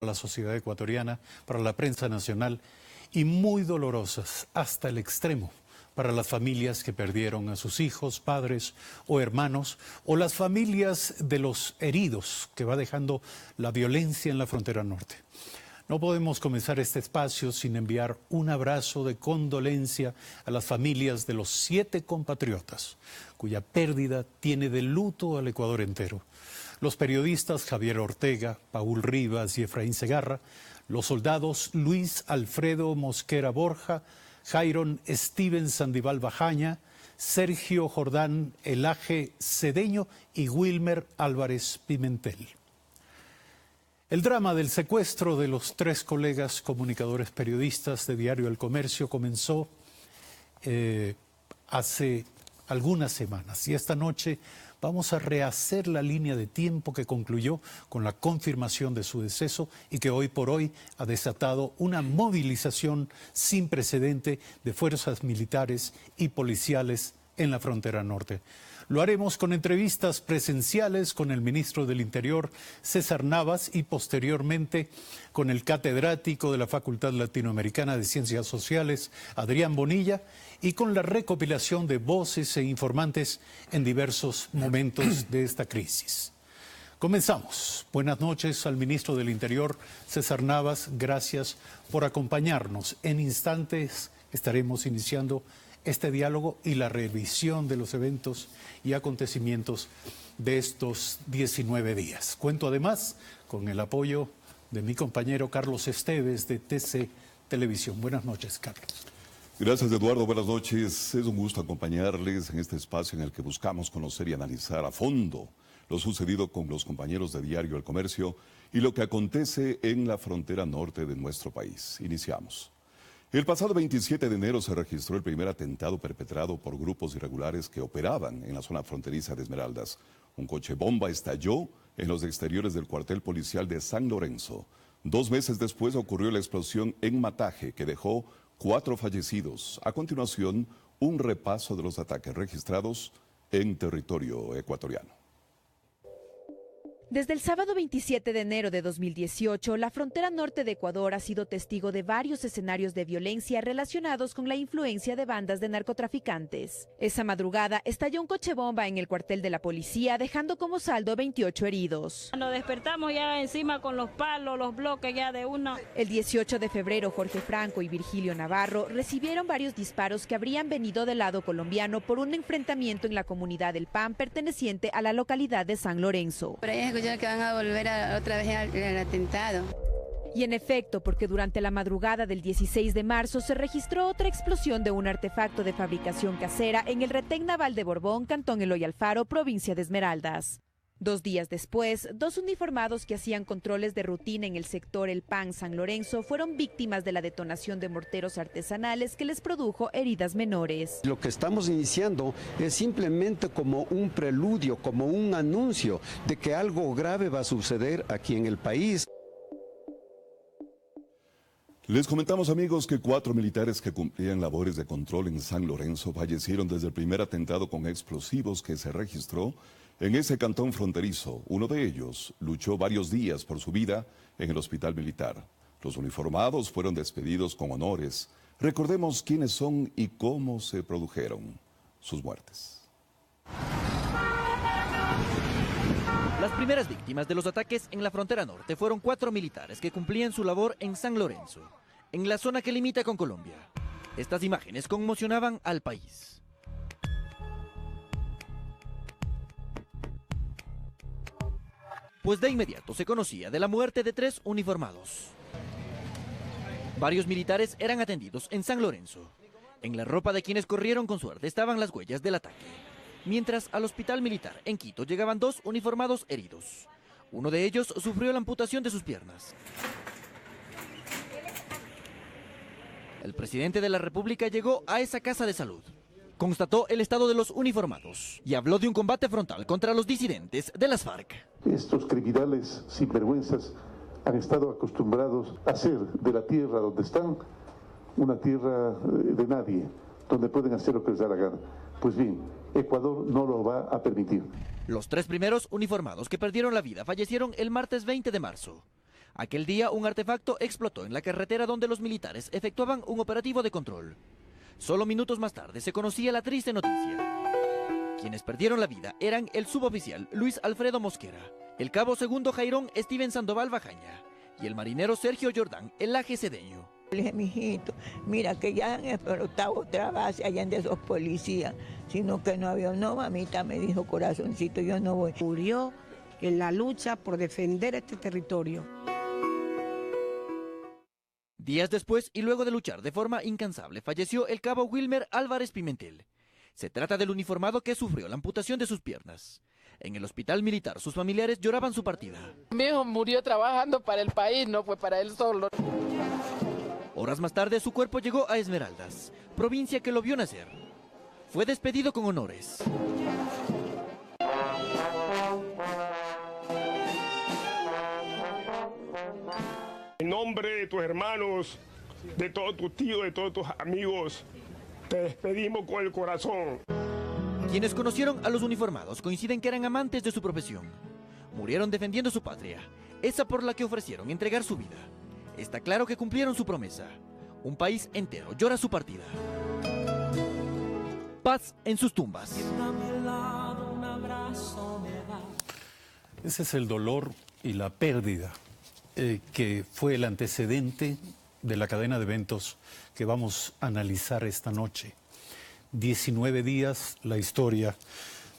la sociedad ecuatoriana, para la prensa nacional y muy dolorosas hasta el extremo para las familias que perdieron a sus hijos, padres o hermanos, o las familias de los heridos que va dejando la violencia en la frontera norte. No podemos comenzar este espacio sin enviar un abrazo de condolencia a las familias de los 7 compatriotas, cuya pérdida tiene de luto al Ecuador entero. Los periodistas Javier Ortega, Paul Rivas y Efraín Segarra, los soldados Luis Alfredo Mosquera Borja, Jairon Steven Sandival Bajaña, Sergio Jordán Elaje Cedeño y Wilmer Álvarez Pimentel. El drama del secuestro de los 3 colegas comunicadores periodistas de Diario El Comercio comenzó hace algunas semanas y esta noche vamos a rehacer la línea de tiempo que concluyó con la confirmación de su deceso y que hoy por hoy ha desatado una movilización sin precedente de fuerzas militares y policiales en la frontera norte. Lo haremos con entrevistas presenciales con el ministro del Interior, César Navas, y posteriormente con el catedrático de la Facultad Latinoamericana de Ciencias Sociales, Adrián Bonilla, y con la recopilación de voces e informantes en diversos momentos de esta crisis. Comenzamos. Buenas noches al ministro del Interior, César Navas. Gracias por acompañarnos. En instantes estaremos iniciando este diálogo y la revisión de los eventos y acontecimientos de estos 19 días. Cuento además con el apoyo de mi compañero Carlos Esteves de TC Televisión. Buenas noches, Carlos. Gracias, Eduardo. Buenas noches. Es un gusto acompañarles en este espacio en el que buscamos conocer y analizar a fondo lo sucedido con los compañeros de Diario El Comercio y lo que acontece en la frontera norte de nuestro país. Iniciamos. El pasado 27 de enero se registró el primer atentado perpetrado por grupos irregulares que operaban en la zona fronteriza de Esmeraldas. Un coche bomba estalló en los exteriores del cuartel policial de San Lorenzo. 2 meses después ocurrió la explosión en Mataje, que dejó 4 fallecidos. A continuación, un repaso de los ataques registrados en territorio ecuatoriano. Desde el sábado 27 de enero de 2018, la frontera norte de Ecuador ha sido testigo de varios escenarios de violencia relacionados con la influencia de bandas de narcotraficantes. Esa madrugada estalló un coche bomba en el cuartel de la policía, dejando como saldo 28 heridos. Nos despertamos ya encima con los palos, los bloques ya de uno. El 18 de febrero, Jorge Franco y Virgilio Navarro recibieron varios disparos que habrían venido del lado colombiano por un enfrentamiento en la comunidad del PAN perteneciente a la localidad de San Lorenzo. Que van a volver otra vez al atentado. Y en efecto, porque durante la madrugada del 16 de marzo se registró otra explosión de un artefacto de fabricación casera en el retén naval de Borbón, Cantón Eloy Alfaro, provincia de Esmeraldas. 2 días después, 2 uniformados que hacían controles de rutina en el sector El Pan San Lorenzo fueron víctimas de la detonación de morteros artesanales que les produjo heridas menores. Lo que estamos iniciando es simplemente como un preludio, como un anuncio de que algo grave va a suceder aquí en el país. Les comentamos, amigos, que 4 militares que cumplían labores de control en San Lorenzo fallecieron desde el primer atentado con explosivos que se registró en ese cantón fronterizo. Uno de ellos luchó varios días por su vida en el hospital militar. Los uniformados fueron despedidos con honores. Recordemos quiénes son y cómo se produjeron sus muertes. Las primeras víctimas de los ataques en la frontera norte fueron 4 militares que cumplían su labor en San Lorenzo, en la zona que limita con Colombia. Estas imágenes conmocionaban al país. Pues de inmediato se conocía de la muerte de 3 uniformados. Varios militares eran atendidos en San Lorenzo. En la ropa de quienes corrieron con suerte estaban las huellas del ataque. Mientras al hospital militar en Quito llegaban 2 uniformados heridos. Uno de ellos sufrió la amputación de sus piernas. El presidente de la República llegó a esa casa de salud. Constató el estado de los uniformados y habló de un combate frontal contra los disidentes de las FARC. Estos criminales sinvergüenzas han estado acostumbrados a hacer de la tierra donde están una tierra de nadie, donde pueden hacer lo que les da la gana. Pues bien, Ecuador no lo va a permitir. Los 3 primeros uniformados que perdieron la vida fallecieron el martes 20 de marzo. Aquel día un artefacto explotó en la carretera donde los militares efectuaban un operativo de control. Solo minutos más tarde se conocía la triste noticia. Quienes perdieron la vida eran el suboficial Luis Alfredo Mosquera, el cabo segundo Jairón Steven Sandoval Bajaña y el marinero Sergio Jordán El Laje Cedeño. Le dije, mijito, mira que ya han explotado otra base allá de esos policías, sino que no había. No, mamita, me dijo, corazoncito, yo no voy. Murió en la lucha por defender este territorio. Días después, y luego de luchar de forma incansable, falleció el cabo Wilmer Álvarez Pimentel. Se trata del uniformado que sufrió la amputación de sus piernas. En el hospital militar, sus familiares lloraban su partida. Mi hijo murió trabajando para el país, no fue para él solo. Horas más tarde, su cuerpo llegó a Esmeraldas, provincia que lo vio nacer. Fue despedido con honores. En nombre de tus hermanos, de todos tus tíos, de todos tus amigos, te despedimos con el corazón. Quienes conocieron a los uniformados coinciden que eran amantes de su profesión. Murieron defendiendo su patria, esa por la que ofrecieron entregar su vida. Está claro que cumplieron su promesa. Un país entero llora su partida. Paz en sus tumbas. Ese es el dolor y la pérdida que fue el antecedente de la cadena de eventos que vamos a analizar esta noche. 19 días, la historia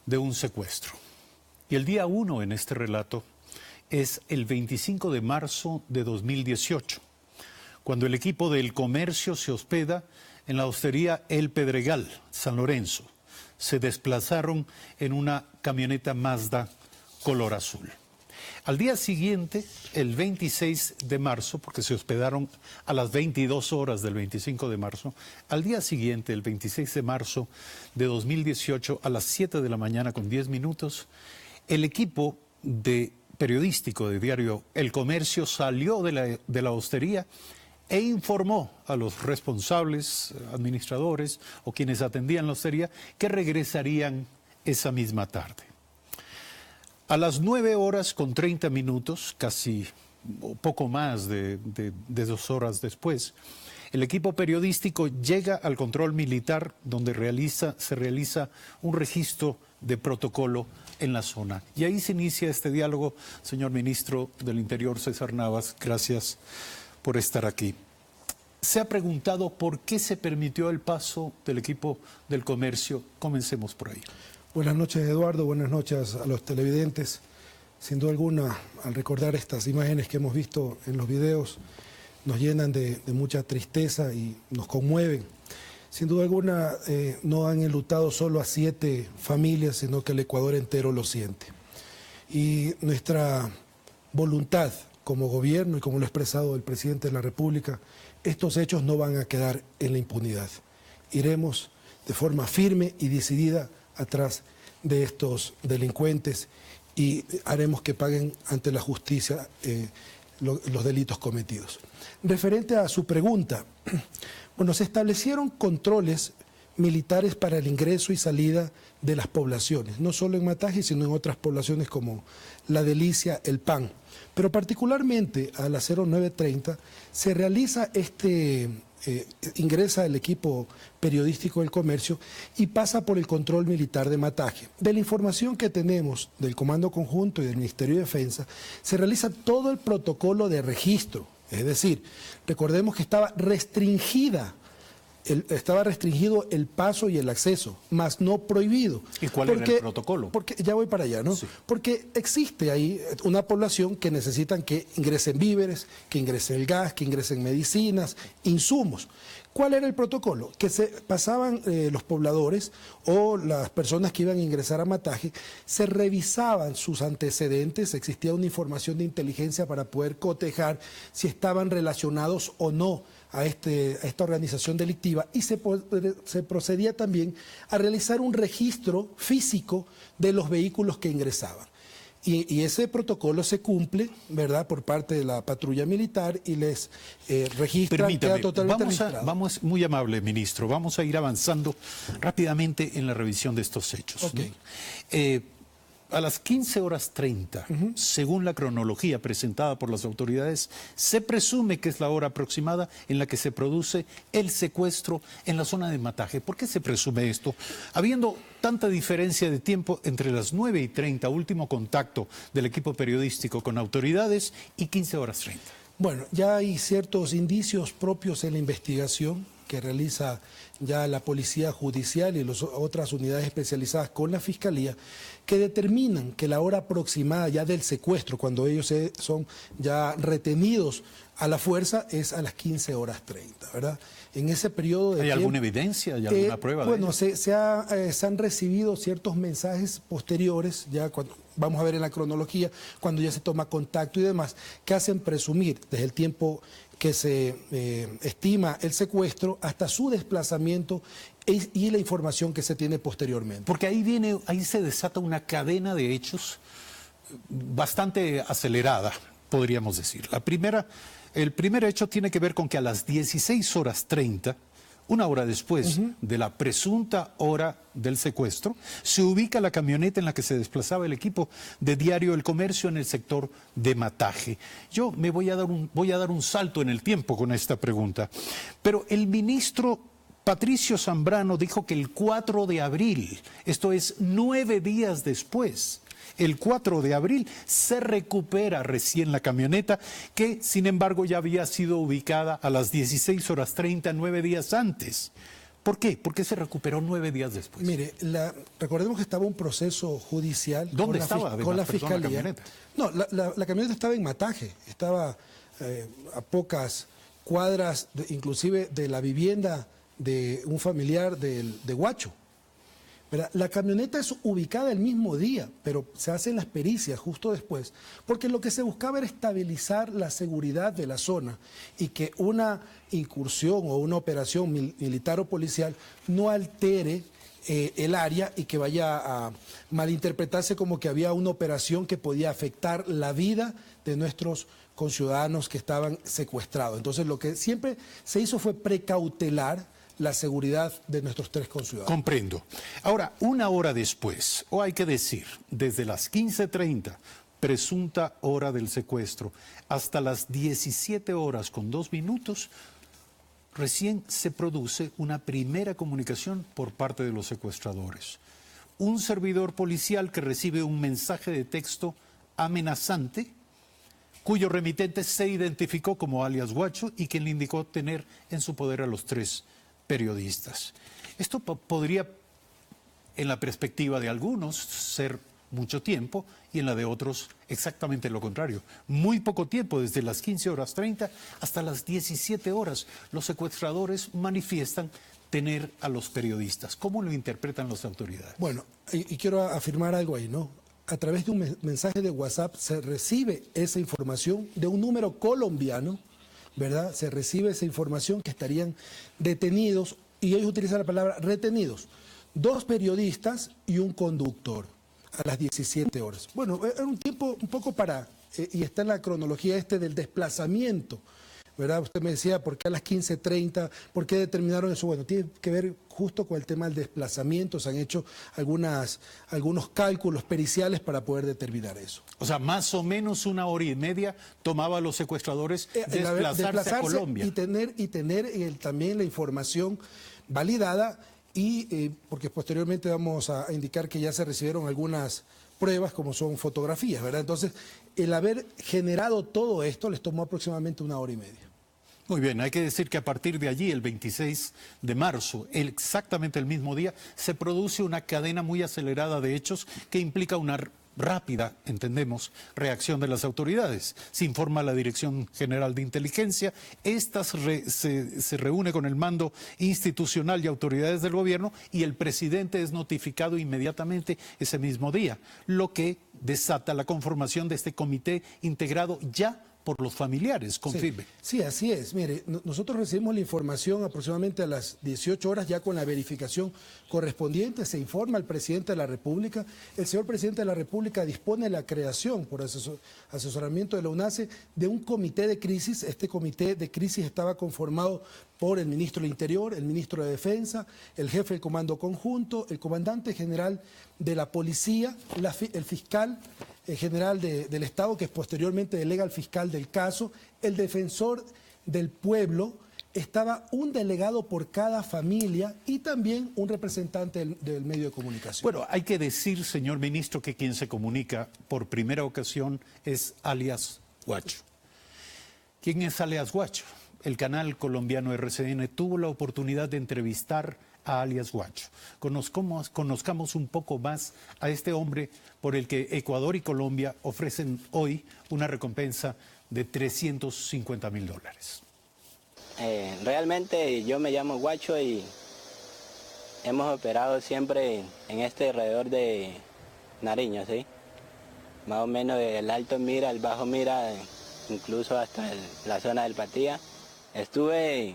de un secuestro. Y el día 1 en este relato es el 25 de marzo de 2018, cuando el equipo del comercio se hospeda en la hostería El Pedregal, San Lorenzo. Se desplazaron en una camioneta Mazda color azul. Al día siguiente, el 26 de marzo, porque se hospedaron a las 22 horas del 25 de marzo, al día siguiente, el 26 de marzo de 2018, a las 7 de la mañana con 10 minutos, el equipo periodístico de diario El Comercio salió de la hostería e informó a los responsables, administradores o quienes atendían la hostería que regresarían esa misma tarde. A las 9 horas con 30 minutos, casi poco más de 2 horas después, el equipo periodístico llega al control militar donde se realiza un registro de protocolo en la zona. Y ahí se inicia este diálogo. Señor Ministro del Interior, César Navas, gracias por estar aquí. Se ha preguntado por qué se permitió el paso del equipo del comercio. Comencemos por ahí. Buenas noches, Eduardo. Buenas noches a los televidentes. Sin duda alguna, al recordar estas imágenes que hemos visto en los videos, nos llenan de mucha tristeza y nos conmueven. Sin duda alguna, no han enlutado solo a 7 familias, sino que el Ecuador entero lo siente. Y nuestra voluntad como gobierno, y como lo ha expresado el presidente de la República, estos hechos no van a quedar en la impunidad. Iremos de forma firme y decidida atrás de estos delincuentes y haremos que paguen ante la justicia los delitos cometidos. Referente a su pregunta, bueno, se establecieron controles militares para el ingreso y salida de las poblaciones, no solo en Mataje, sino en otras poblaciones como La Delicia, El Pan. Pero particularmente a las 09:30 se realiza ingresa el equipo periodístico del comercio y pasa por el control militar de Mataje. De la información que tenemos del Comando Conjunto y del Ministerio de Defensa, se realiza todo el protocolo de registro. Es decir, recordemos que estaba restringido el paso y el acceso, más no prohibido. ¿Y cuál era el protocolo? Porque ya voy para allá, ¿no? Sí. Porque existe ahí una población que necesitan que ingresen víveres, que ingrese el gas, que ingresen medicinas, insumos. ¿Cuál era el protocolo? Que se pasaban los pobladores o las personas que iban a ingresar a Mataje, se revisaban sus antecedentes, existía una información de inteligencia para poder cotejar si estaban relacionados o no a esta organización delictiva, y se procedía también a realizar un registro físico de los vehículos que ingresaban. Y ese protocolo se cumple, ¿verdad?, por parte de la patrulla militar y les registra. Permítame, vamos, muy amable, ministro, vamos a ir avanzando rápidamente en la revisión de estos hechos. Okay. ¿No? A las 15:30, según la cronología presentada por las autoridades, se presume que es la hora aproximada en la que se produce el secuestro en la zona de Mataje. ¿Por qué se presume esto? Habiendo tanta diferencia de tiempo entre las 9:30, último contacto del equipo periodístico con autoridades, y 15:30. Bueno, ya hay ciertos indicios propios en la investigación que realiza ya la Policía Judicial y las otras unidades especializadas con la Fiscalía, que determinan que la hora aproximada ya del secuestro, cuando ellos son ya retenidos a la fuerza, es a las 15:30, ¿verdad? En ese periodo de ¿Hay tiempo, alguna evidencia? ¿Hay alguna prueba? Bueno, se han recibido ciertos mensajes posteriores, ya cuando vamos a ver en la cronología, cuando ya se toma contacto y demás, que hacen presumir desde el tiempo que se estima el secuestro hasta su desplazamiento y la información que se tiene posteriormente. Porque ahí se desata una cadena de hechos bastante acelerada, podríamos decir. El primer hecho tiene que ver con que a las 16:30, una hora después de la presunta hora del secuestro, se ubica la camioneta en la que se desplazaba el equipo de Diario El Comercio en el sector de Mataje. Yo me voy a dar un salto en el tiempo con esta pregunta, pero el ministro Patricio Zambrano dijo que el 4 de abril, esto es 9 días después, el 4 de abril se recupera recién la camioneta, que sin embargo ya había sido ubicada a las 16:30, 9 días antes. ¿Por qué? ¿Por qué se recuperó 9 días después? Mire, recordemos que estaba un proceso judicial. ¿Dónde estaba? Con la Fiscalía. La camioneta. No, la camioneta estaba en Mataje, estaba a pocas cuadras, inclusive de la vivienda de un familiar de Huacho. La camioneta es ubicada el mismo día, pero se hacen las pericias justo después, porque lo que se buscaba era estabilizar la seguridad de la zona y que una incursión o una operación militar o policial no altere el área y que vaya a malinterpretarse como que había una operación que podía afectar la vida de nuestros conciudadanos que estaban secuestrados. Entonces lo que siempre se hizo fue precautelar la seguridad de nuestros 3 conciudadanos. Comprendo. Ahora, una hora después, o hay que decir, desde las 15:30, presunta hora del secuestro, hasta las 17:02, recién se produce una primera comunicación por parte de los secuestradores. Un servidor policial que recibe un mensaje de texto amenazante, cuyo remitente se identificó como alias Huacho y quien le indicó tener en su poder a los 3 periodistas. Esto podría, en la perspectiva de algunos, ser mucho tiempo y en la de otros exactamente lo contrario. Muy poco tiempo, desde las 15:30 hasta las 17 horas. Los secuestradores manifiestan tener a los periodistas. ¿Cómo lo interpretan las autoridades? Bueno, y quiero afirmar algo ahí, ¿no? A través de un mensaje de WhatsApp se recibe esa información de un número colombiano, ¿verdad? Se recibe esa información que estarían detenidos, y ellos utilizan la palabra retenidos, 2 periodistas y un conductor a las 17 horas. Bueno, era un tiempo un poco y está en la cronología del desplazamiento, ¿verdad? Usted me decía, ¿por qué a las 15:30? ¿Por qué determinaron eso? Bueno, tiene que ver justo con el tema del desplazamiento. Se han hecho algunos cálculos periciales para poder determinar eso. O sea, más o menos 1 hora y media tomaba a los secuestradores desplazarse a Colombia. Y tener también la información validada, porque posteriormente vamos a indicar que ya se recibieron algunas pruebas como son fotografías, ¿verdad? Entonces, el haber generado todo esto les tomó aproximadamente 1 hora y media. Muy bien, hay que decir que a partir de allí, el 26 de marzo, exactamente el mismo día, se produce una cadena muy acelerada de hechos que implica una rápida, entendemos, reacción de las autoridades. Se informa a la Dirección General de Inteligencia, se reúne con el mando institucional y autoridades del gobierno y el presidente es notificado inmediatamente ese mismo día, lo que desata la conformación de este comité integrado ya por los familiares. Confirme. Sí, así es. Mire, nosotros recibimos la información aproximadamente a las 18 horas, ya con la verificación correspondiente. Se informa al presidente de la República. El señor presidente de la República dispone la creación, por asesoramiento de la UNACE, de un comité de crisis. Este comité de crisis estaba conformado por el ministro del Interior, el ministro de Defensa, el jefe del Comando Conjunto, el comandante general de la Policía, el fiscal general del Estado, que posteriormente delega al fiscal del caso, el defensor del pueblo. Estaba un delegado por cada familia y también un representante del medio de comunicación. Bueno, hay que decir, señor ministro, que quien se comunica por primera ocasión es alias Guacho. ¿Quién es alias Guacho? El canal colombiano RCN tuvo la oportunidad de entrevistar a alias Guacho. Conozcamos un poco más a este hombre por el que Ecuador y Colombia ofrecen hoy una recompensa de $350.000. Realmente yo me llamo Guacho y hemos operado siempre en este alrededor de Nariño, ¿sí? Más o menos del Alto Mira, el Bajo Mira, incluso hasta la zona del Patía. Estuve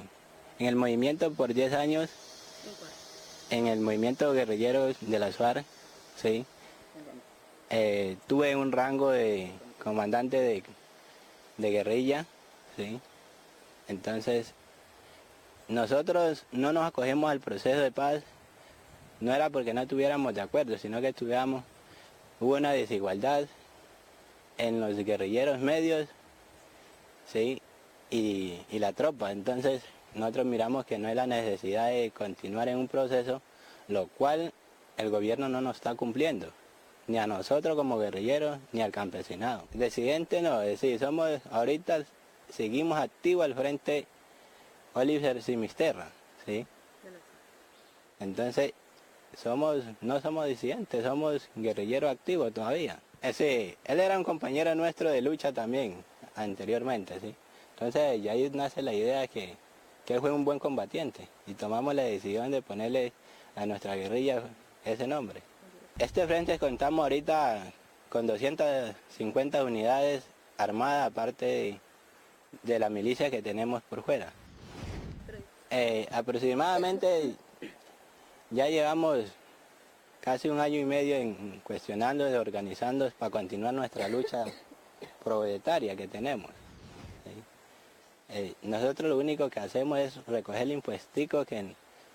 en el movimiento por 10 años, en el movimiento guerrillero de las FARC, ¿sí? Tuve un rango de comandante de guerrilla, ¿sí? Entonces, nosotros no nos acogemos al proceso de paz, no era porque no estuviéramos de acuerdo, sino que hubo una desigualdad en los guerrilleros medios, ¿sí? Y la tropa. Entonces nosotros miramos que no hay la necesidad de continuar en un proceso, lo cual el gobierno no nos está cumpliendo, ni a nosotros como guerrilleros, ni al campesinado. Disidente no, es decir, ahorita seguimos activos al frente Oliver Simisterra, ¿sí? Entonces no somos disidentes, somos guerrilleros activos todavía. Él era un compañero nuestro de lucha también, anteriormente, ¿sí? Entonces ya ahí nace la idea que él fue un buen combatiente y tomamos la decisión de ponerle a nuestra guerrilla ese nombre. Este frente contamos ahorita con 250 unidades armadas, aparte de la milicia que tenemos por fuera. Aproximadamente ya llevamos casi 1 año y medio cuestionando, organizando para continuar nuestra lucha proletaria que tenemos. Nosotros lo único que hacemos es recoger el impuestico que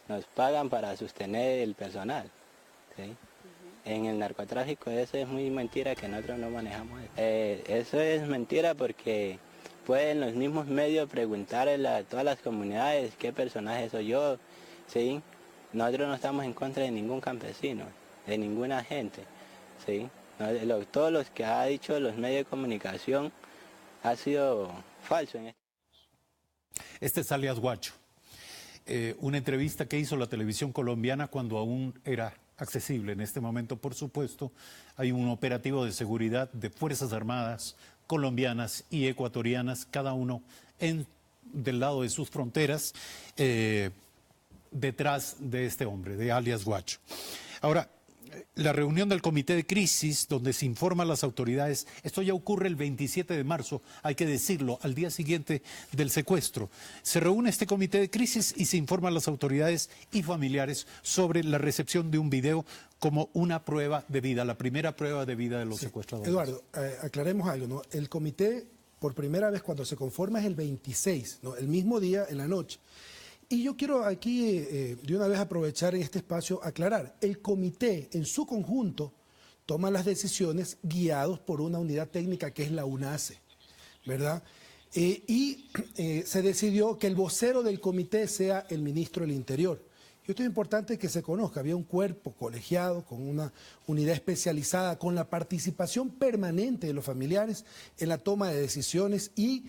nos pagan para sostener el personal, ¿sí? En el narcotráfico eso es muy mentira, que nosotros no manejamos eso. Eso es mentira porque pueden los mismos medios preguntarle a todas las comunidades qué personaje soy yo, ¿sí? Nosotros no estamos en contra de ningún campesino, de ninguna gente, ¿sí? Todos los que ha dicho los medios de comunicación ha sido falso en esto. Este es alias Guacho. Una entrevista que hizo la televisión colombiana cuando aún era accesible. En este momento, por supuesto, hay un operativo de seguridad de Fuerzas Armadas colombianas y ecuatorianas, cada uno del lado de sus fronteras, detrás de este hombre, de alias Guacho. Ahora, la reunión del comité de crisis, donde se informa a las autoridades, esto ya ocurre el 27 de marzo, hay que decirlo, al día siguiente del secuestro. Se reúne este comité de crisis y se informa a las autoridades y familiares sobre la recepción de un video como una prueba de vida, la primera prueba de vida de los secuestradores. Eduardo, aclaremos algo, ¿no? El comité, por primera vez cuando se conforma, es el 26, ¿no? El mismo día, en la noche. Y yo quiero aquí, de una vez aprovechar en este espacio, aclarar, el comité en su conjunto toma las decisiones guiados por una unidad técnica que es la UNACE, ¿verdad? Se decidió que el vocero del comité sea el ministro del Interior. Y esto es importante que se conozca, había un cuerpo colegiado con una unidad especializada, con la participación permanente de los familiares en la toma de decisiones y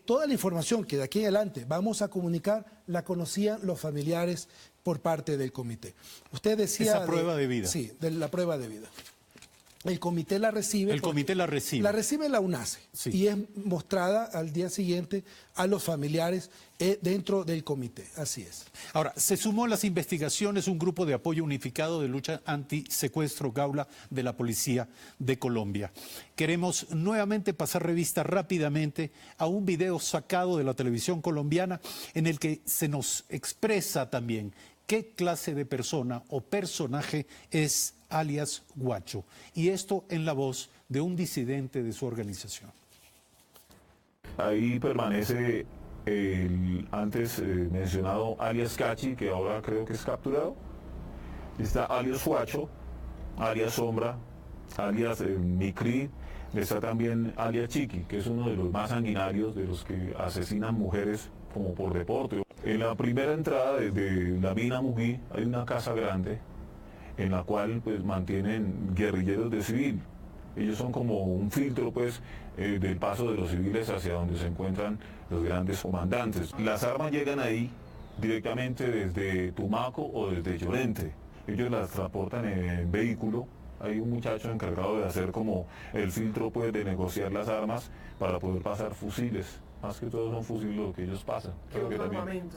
toda la información que de aquí en adelante vamos a comunicar la conocían los familiares por parte del comité. Usted decía... Esa prueba de vida. Sí, de la prueba de vida. El comité la recibe. El comité la recibe. La recibe la UNACE, sí, y es mostrada al día siguiente a los familiares dentro del comité. Así es. Ahora, se sumó a las investigaciones un grupo de apoyo unificado de lucha antisecuestro Gaula de la Policía de Colombia. Queremos nuevamente pasar revista rápidamente a un video sacado de la televisión colombiana en el que se nos expresa también qué clase de persona o personaje es alias Guacho, y esto en la voz de un disidente de su organización. Ahí permanece el antes mencionado alias Cachi, que ahora creo que es capturado. Está alias Guacho, alias Sombra, alias Micri. Está también alias Chiqui, que es uno de los más sanguinarios, de los que asesinan mujeres como por deporte. En la primera entrada de la mina Muguí hay una casa grande en la cual pues mantienen guerrilleros de civil. Ellos son como un filtro pues del paso de los civiles hacia donde se encuentran los grandes comandantes. Las armas llegan ahí directamente desde Tumaco o desde Llorente. Ellos las transportan en vehículo. Hay un muchacho encargado de hacer como el filtro pues de negociar las armas para poder pasar fusiles. Más que todo son fusiles lo que ellos pasan. Creo que también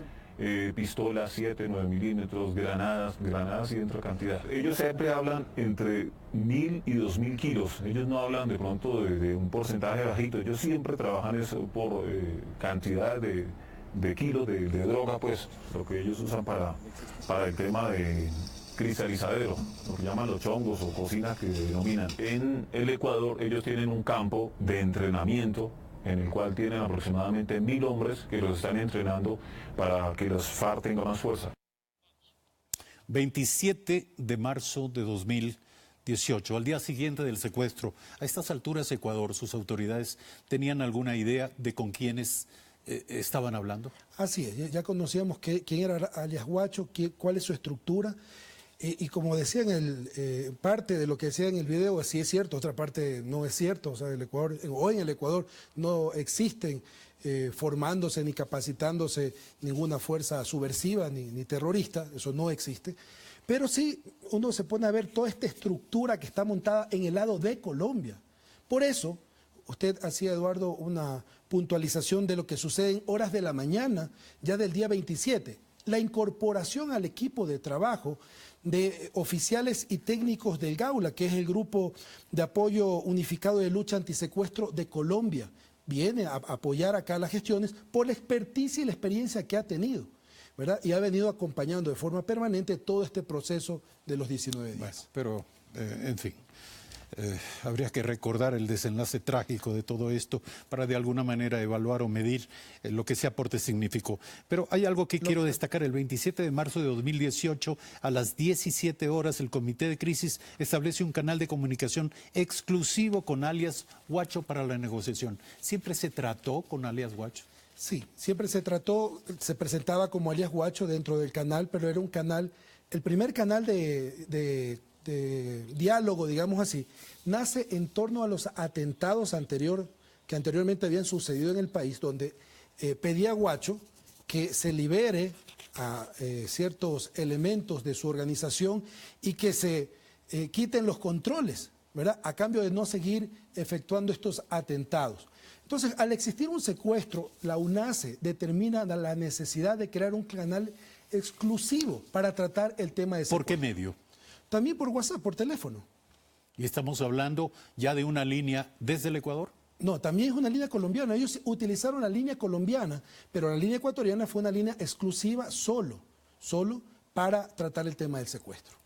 pistolas 7, 9 milímetros, granadas y dentro de cantidad. Ellos siempre hablan entre 1000 y 2000 kilos. Ellos no hablan de pronto de un porcentaje bajito. Ellos siempre trabajan eso por cantidad de kilos de droga, pues, lo que ellos usan para el tema de cristalizadero, lo que llaman los chongos o cocinas que denominan. En el Ecuador ellos tienen un campo de entrenamiento en el cual tienen aproximadamente 1000 hombres que los están entrenando para que los FARC tengan más fuerza. 27 de marzo de 2018, al día siguiente del secuestro. A estas alturas, Ecuador, sus autoridades, ¿tenían alguna idea de con quiénes estaban hablando? Así es, ya conocíamos quién era alias Guacho, cuál es su estructura. Y como decía parte de lo que decía en el video, sí es cierto, otra parte no es cierto. O sea, hoy en el Ecuador no existen formándose ni capacitándose ninguna fuerza subversiva ni terrorista, eso no existe. Pero sí uno se pone a ver toda esta estructura que está montada en el lado de Colombia. Por eso, usted hacía, Eduardo, una puntualización de lo que sucede en horas de la mañana, ya del día 27. La incorporación al equipo de trabajo de oficiales y técnicos del Gaula, que es el Grupo de Apoyo Unificado de Lucha Antisecuestro de Colombia, viene a apoyar acá las gestiones por la experticia y la experiencia que ha tenido, ¿verdad? Y ha venido acompañando de forma permanente todo este proceso de los 19 días. Bueno, pero, en fin, habría que recordar el desenlace trágico de todo esto para de alguna manera evaluar o medir lo que ese aporte significó. Pero hay algo que quiero destacar. El 27 de marzo de 2018, a las 17 horas, el Comité de Crisis establece un canal de comunicación exclusivo con alias Guacho para la negociación. ¿Siempre se trató con alias Guacho? Sí, siempre se trató, se presentaba como alias Guacho dentro del canal, pero era un canal, el primer canal de diálogo, digamos así, nace en torno a los atentados que anteriormente habían sucedido en el país, donde pedía Guacho que se libere a ciertos elementos de su organización y que se quiten los controles, ¿verdad?, a cambio de no seguir efectuando estos atentados. Entonces, al existir un secuestro, la UNACE determina la necesidad de crear un canal exclusivo para tratar el tema de secuestro. ¿Por qué medio? También por WhatsApp, por teléfono. ¿Y estamos hablando ya de una línea desde el Ecuador? No, también es una línea colombiana. Ellos utilizaron la línea colombiana, pero la línea ecuatoriana fue una línea exclusiva solo para tratar el tema del secuestro.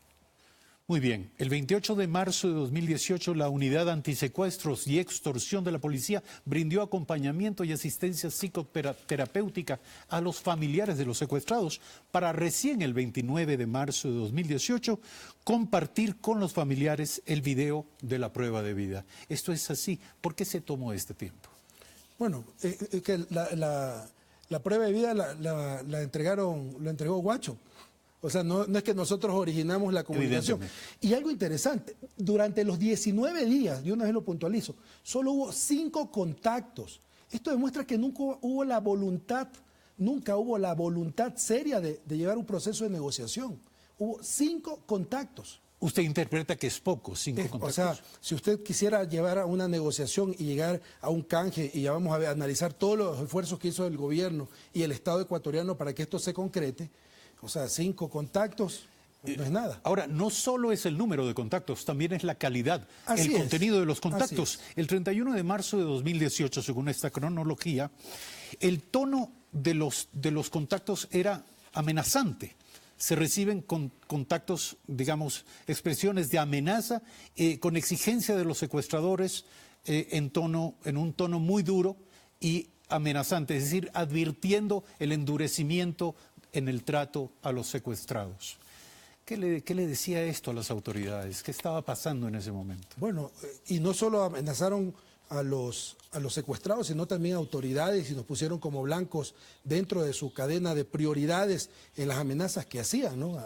Muy bien, el 28 de marzo de 2018 la Unidad Antisecuestros y Extorsión de la Policía brindó acompañamiento y asistencia psicoterapéutica a los familiares de los secuestrados para recién el 29 de marzo de 2018 compartir con los familiares el video de la prueba de vida. Esto es así. ¿Por qué se tomó este tiempo? Bueno, que la prueba de vida la entregó Guacho. O sea, no es que nosotros originamos la comunicación. Y algo interesante, durante los 19 días, yo una vez lo puntualizo, solo hubo 5 contactos. Esto demuestra que nunca hubo la voluntad seria de llevar un proceso de negociación. Hubo 5 contactos. Usted interpreta que es poco, 5 contactos. O sea, si usted quisiera llevar a una negociación y llegar a un canje, y ya vamos a analizar todos los esfuerzos que hizo el gobierno y el Estado ecuatoriano para que esto se concrete, o sea, 5 contactos no es nada. Ahora, no solo es el número de contactos, también es la calidad, Así el es. contenido de los Así contactos. El 31 de marzo de 2018, según esta cronología, el tono de los contactos era amenazante. Se reciben contactos, digamos, expresiones de amenaza, con exigencia de los secuestradores en un tono muy duro y amenazante, es decir, advirtiendo el endurecimiento en el trato a los secuestrados. ¿Qué le decía esto a las autoridades? ¿Qué estaba pasando en ese momento? Bueno, y no solo amenazaron a los secuestrados, sino también a autoridades, y nos pusieron como blancos dentro de su cadena de prioridades en las amenazas que hacían, ¿no?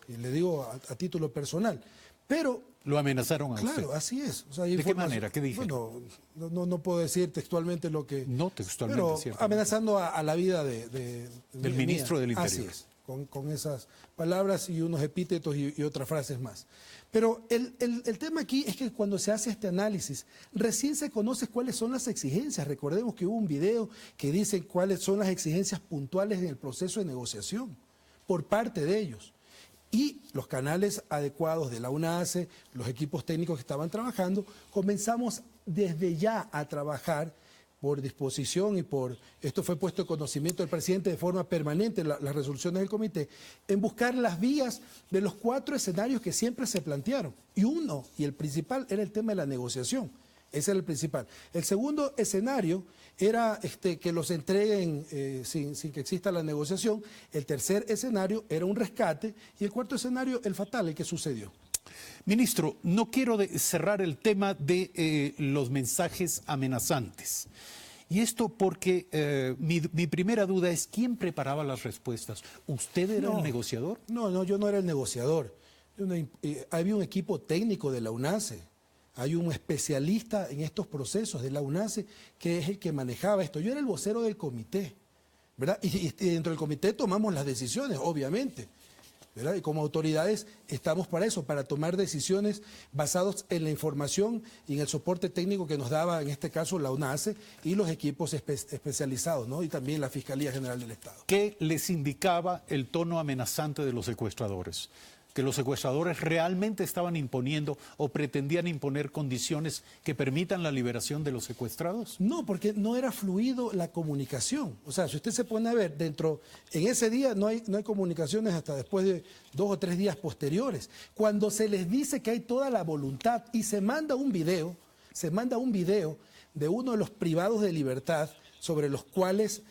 Y le digo a título personal. Pero lo amenazaron a usted. Claro, así es. O sea, ¿de qué manera? ¿Qué dijeron? Bueno, no puedo decir textualmente lo que... No textualmente, pero cierto. Amenazando a la vida del ministro del Interior. Así es, con esas palabras y unos epítetos y otras frases más. Pero el tema aquí es que cuando se hace este análisis, recién se conoce cuáles son las exigencias. Recordemos que hubo un video que dice cuáles son las exigencias puntuales en el proceso de negociación por parte de ellos. Y los canales adecuados de la UNACE, los equipos técnicos que estaban trabajando, comenzamos desde ya a trabajar por disposición y esto fue puesto en conocimiento del presidente de forma permanente, las resoluciones del comité, en buscar las vías de los 4 escenarios que siempre se plantearon. Y el principal era el tema de la negociación. Ese era el principal. El segundo escenario era que los entreguen sin que exista la negociación. El tercer escenario era un rescate. Y el cuarto escenario, el fatal, el que sucedió. Ministro, no quiero cerrar el tema de los mensajes amenazantes. Y esto porque mi primera duda es ¿quién preparaba las respuestas? ¿Usted era el negociador? No, yo no era el negociador. Había un equipo técnico de la UNACE. Hay un especialista en estos procesos de la UNACE que es el que manejaba esto. Yo era el vocero del comité, ¿verdad? Y dentro del comité tomamos las decisiones, obviamente, ¿verdad? Y como autoridades estamos para eso, para tomar decisiones basadas en la información y en el soporte técnico que nos daba, en este caso, la UNACE y los equipos especializados, ¿no? Y también la Fiscalía General del Estado. ¿Qué les indicaba el tono amenazante de los secuestradores? ¿Que los secuestradores realmente estaban imponiendo o pretendían imponer condiciones que permitan la liberación de los secuestrados? No, porque no era fluido la comunicación. O sea, si usted se pone a ver, en ese día no hay comunicaciones hasta después de 2 o 3 días posteriores. Cuando se les dice que hay toda la voluntad y se manda un video de uno de los privados de libertad sobre los cuales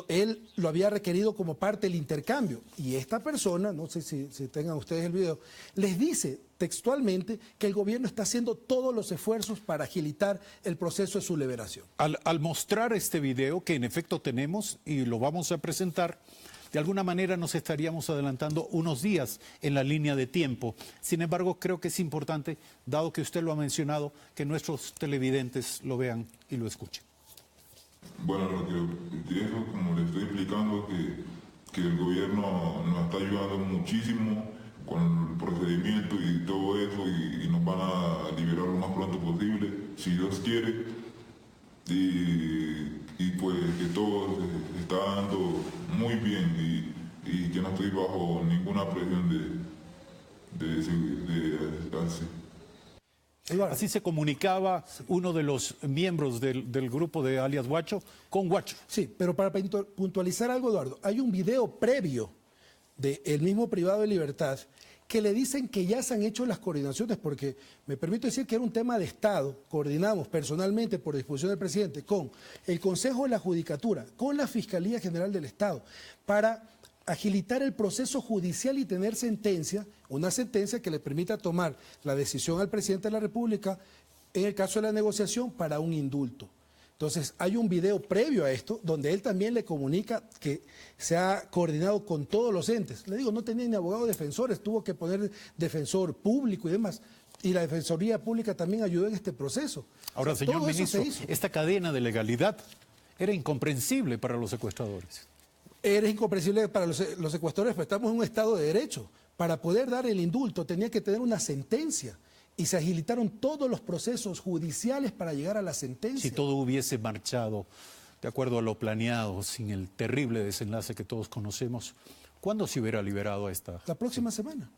él lo había requerido como parte del intercambio. Y esta persona, no sé si tengan ustedes el video, les dice textualmente que el gobierno está haciendo todos los esfuerzos para agilitar el proceso de su liberación. Al mostrar este video, que en efecto tenemos y lo vamos a presentar, de alguna manera nos estaríamos adelantando unos días en la línea de tiempo. Sin embargo, creo que es importante, dado que usted lo ha mencionado, que nuestros televidentes lo vean y lo escuchen. Bueno, lo que eso, como le estoy explicando, que el gobierno nos está ayudando muchísimo con el procedimiento y todo eso, y nos van a liberar lo más pronto posible, si Dios quiere, y pues que todo se está dando muy bien y que no estoy bajo ninguna presión de Así se comunicaba uno de los miembros del grupo de alias Guacho con Guacho. Sí, pero para puntualizar algo, Eduardo, hay un video previo del mismo privado de libertad que le dicen que ya se han hecho las coordinaciones, porque me permito decir que era un tema de Estado. Coordinamos personalmente, por disposición del presidente, con el Consejo de la Judicatura, con la Fiscalía General del Estado, para agilitar el proceso judicial y tener una sentencia que le permita tomar la decisión al presidente de la República en el caso de la negociación para un indulto. Entonces hay un video previo a esto donde él también le comunica que se ha coordinado con todos los entes. Le digo, no tenía ni abogado defensores, tuvo que poner defensor público y demás. Y la Defensoría Pública también ayudó en este proceso. Ahora, señor ministro, esta cadena de legalidad era incomprensible para los secuestradores. Era incomprensible para los secuestradores, pero estamos en un Estado de Derecho. para poder dar el indulto tenía que tener una sentencia y se agilitaron todos los procesos judiciales para llegar a la sentencia. Si todo hubiese marchado de acuerdo a lo planeado, sin el terrible desenlace que todos conocemos, ¿cuándo se hubiera liberado a esta? La próxima semana.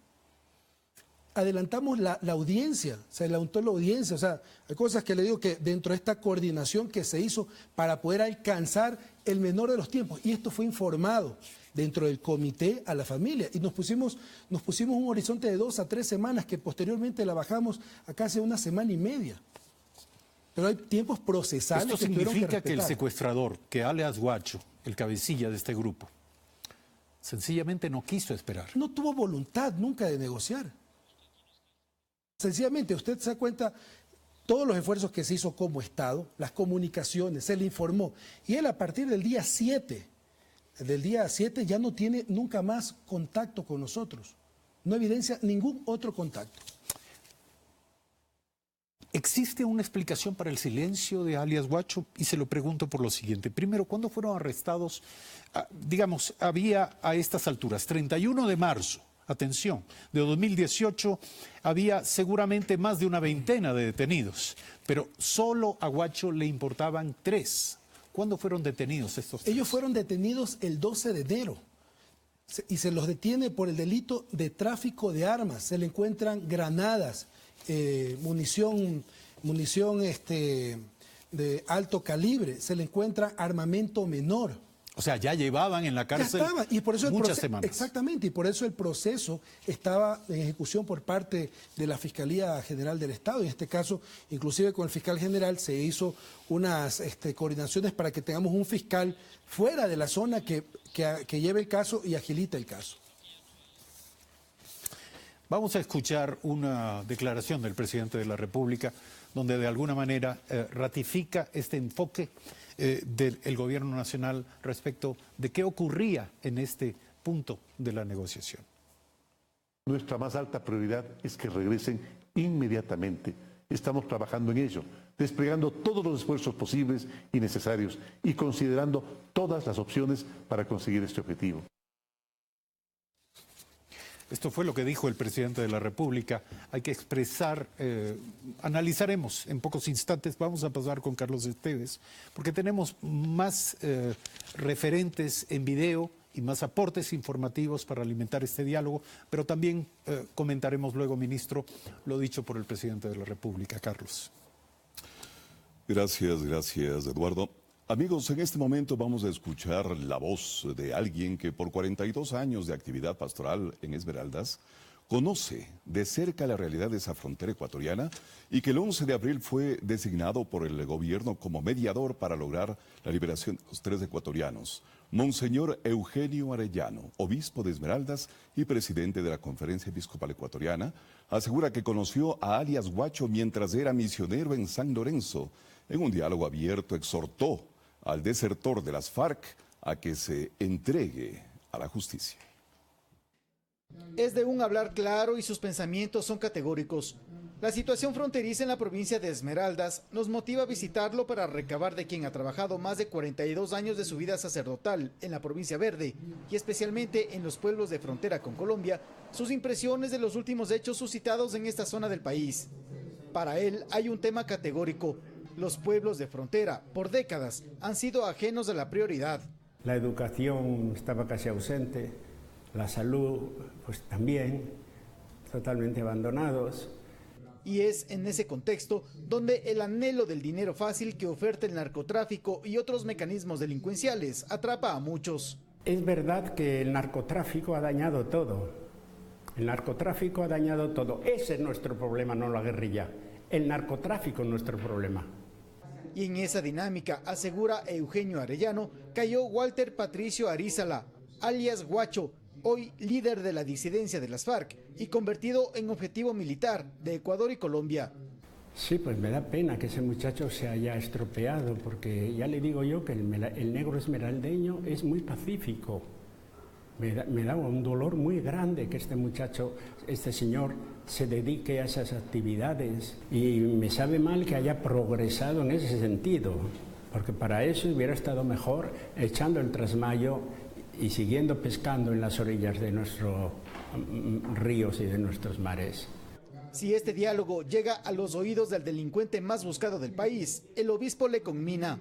Adelantamos la audiencia, se adelantó la audiencia, o sea, hay cosas que le digo que dentro de esta coordinación que se hizo para poder alcanzar el menor de los tiempos, y esto fue informado dentro del comité a la familia, y nos pusimos un horizonte de 2 a 3 semanas, que posteriormente la bajamos a casi 1 semana y media. Pero hay tiempos procesales. Esto significa que el secuestrador, que alias Guacho, el cabecilla de este grupo, sencillamente no quiso esperar. No tuvo voluntad nunca de negociar. Sencillamente, usted se da cuenta todos los esfuerzos que se hizo como Estado, las comunicaciones, se le informó. Y él a partir del día 7 ya no tiene nunca más contacto con nosotros. No evidencia ningún otro contacto. ¿Existe una explicación para el silencio de alias Guacho? Y se lo pregunto por lo siguiente. Primero, ¿cuándo fueron arrestados? Digamos, había a estas alturas, 31 de marzo, atención, de 2018, había seguramente más de una veintena de detenidos, pero solo a Guacho le importaban 3. ¿Cuándo fueron detenidos estos 3? Ellos fueron detenidos el 12 de enero y se los detiene por el delito de tráfico de armas. Se le encuentran granadas, munición de alto calibre, se le encuentra armamento menor. O sea, ya llevaban en la cárcel y por eso muchas semanas. Exactamente, y por eso el proceso estaba en ejecución por parte de la Fiscalía General del Estado. En este caso, inclusive con el fiscal general se hizo unas coordinaciones para que tengamos un fiscal fuera de la zona que lleve el caso y agilite el caso. Vamos a escuchar una declaración del presidente de la República donde de alguna manera ratifica este enfoque del gobierno nacional respecto de qué ocurría en este punto de la negociación. Nuestra más alta prioridad es que regresen inmediatamente. Estamos trabajando en ello, desplegando todos los esfuerzos posibles y necesarios y considerando todas las opciones para conseguir este objetivo. Esto fue lo que dijo el presidente de la República. Hay que expresar, analizaremos en pocos instantes, vamos a pasar con Carlos Esteves, porque tenemos más referentes en video y más aportes informativos para alimentar este diálogo, pero también comentaremos luego, ministro, lo dicho por el presidente de la República. Carlos. Gracias, Eduardo. Amigos, en este momento vamos a escuchar la voz de alguien que por 42 años de actividad pastoral en Esmeraldas conoce de cerca la realidad de esa frontera ecuatoriana y que el 11 de abril fue designado por el gobierno como mediador para lograr la liberación de los 3 ecuatorianos. Monseñor Eugenio Arellano, obispo de Esmeraldas y presidente de la Conferencia Episcopal Ecuatoriana, asegura que conoció a alias Guacho mientras era misionero en San Lorenzo. En un diálogo abierto exhortó al desertor de las FARC a que se entregue a la justicia. Es de un hablar claro y sus pensamientos son categóricos. La situación fronteriza en la provincia de Esmeraldas nos motiva a visitarlo para recabar de quien ha trabajado más de 42 años de su vida sacerdotal en la provincia verde y especialmente en los pueblos de frontera con Colombia, sus impresiones de los últimos hechos suscitados en esta zona del país. Para él hay un tema categórico. Los pueblos de frontera, por décadas, han sido ajenos a la prioridad. La educación estaba casi ausente, la salud, pues también, totalmente abandonados. Y es en ese contexto donde el anhelo del dinero fácil que oferta el narcotráfico y otros mecanismos delincuenciales atrapa a muchos. Es verdad que el narcotráfico ha dañado todo. El narcotráfico ha dañado todo. Ese es nuestro problema, no la guerrilla. El narcotráfico es nuestro problema. Y en esa dinámica, asegura Eugenio Arellano, cayó Walter Patricio Arízala, alias Guacho, hoy líder de la disidencia de las FARC y convertido en objetivo militar de Ecuador y Colombia. Sí, pues me da pena que ese muchacho se haya estropeado, porque ya le digo yo que el negro esmeraldeño es muy pacífico. Me da un dolor muy grande que este muchacho, este señor, se dedique a esas actividades y me sabe mal que haya progresado en ese sentido, porque para eso hubiera estado mejor echando el trasmayo y siguiendo pescando en las orillas de nuestro ríos y de nuestros mares. Si este diálogo llega a los oídos del delincuente más buscado del país, el obispo le conmina.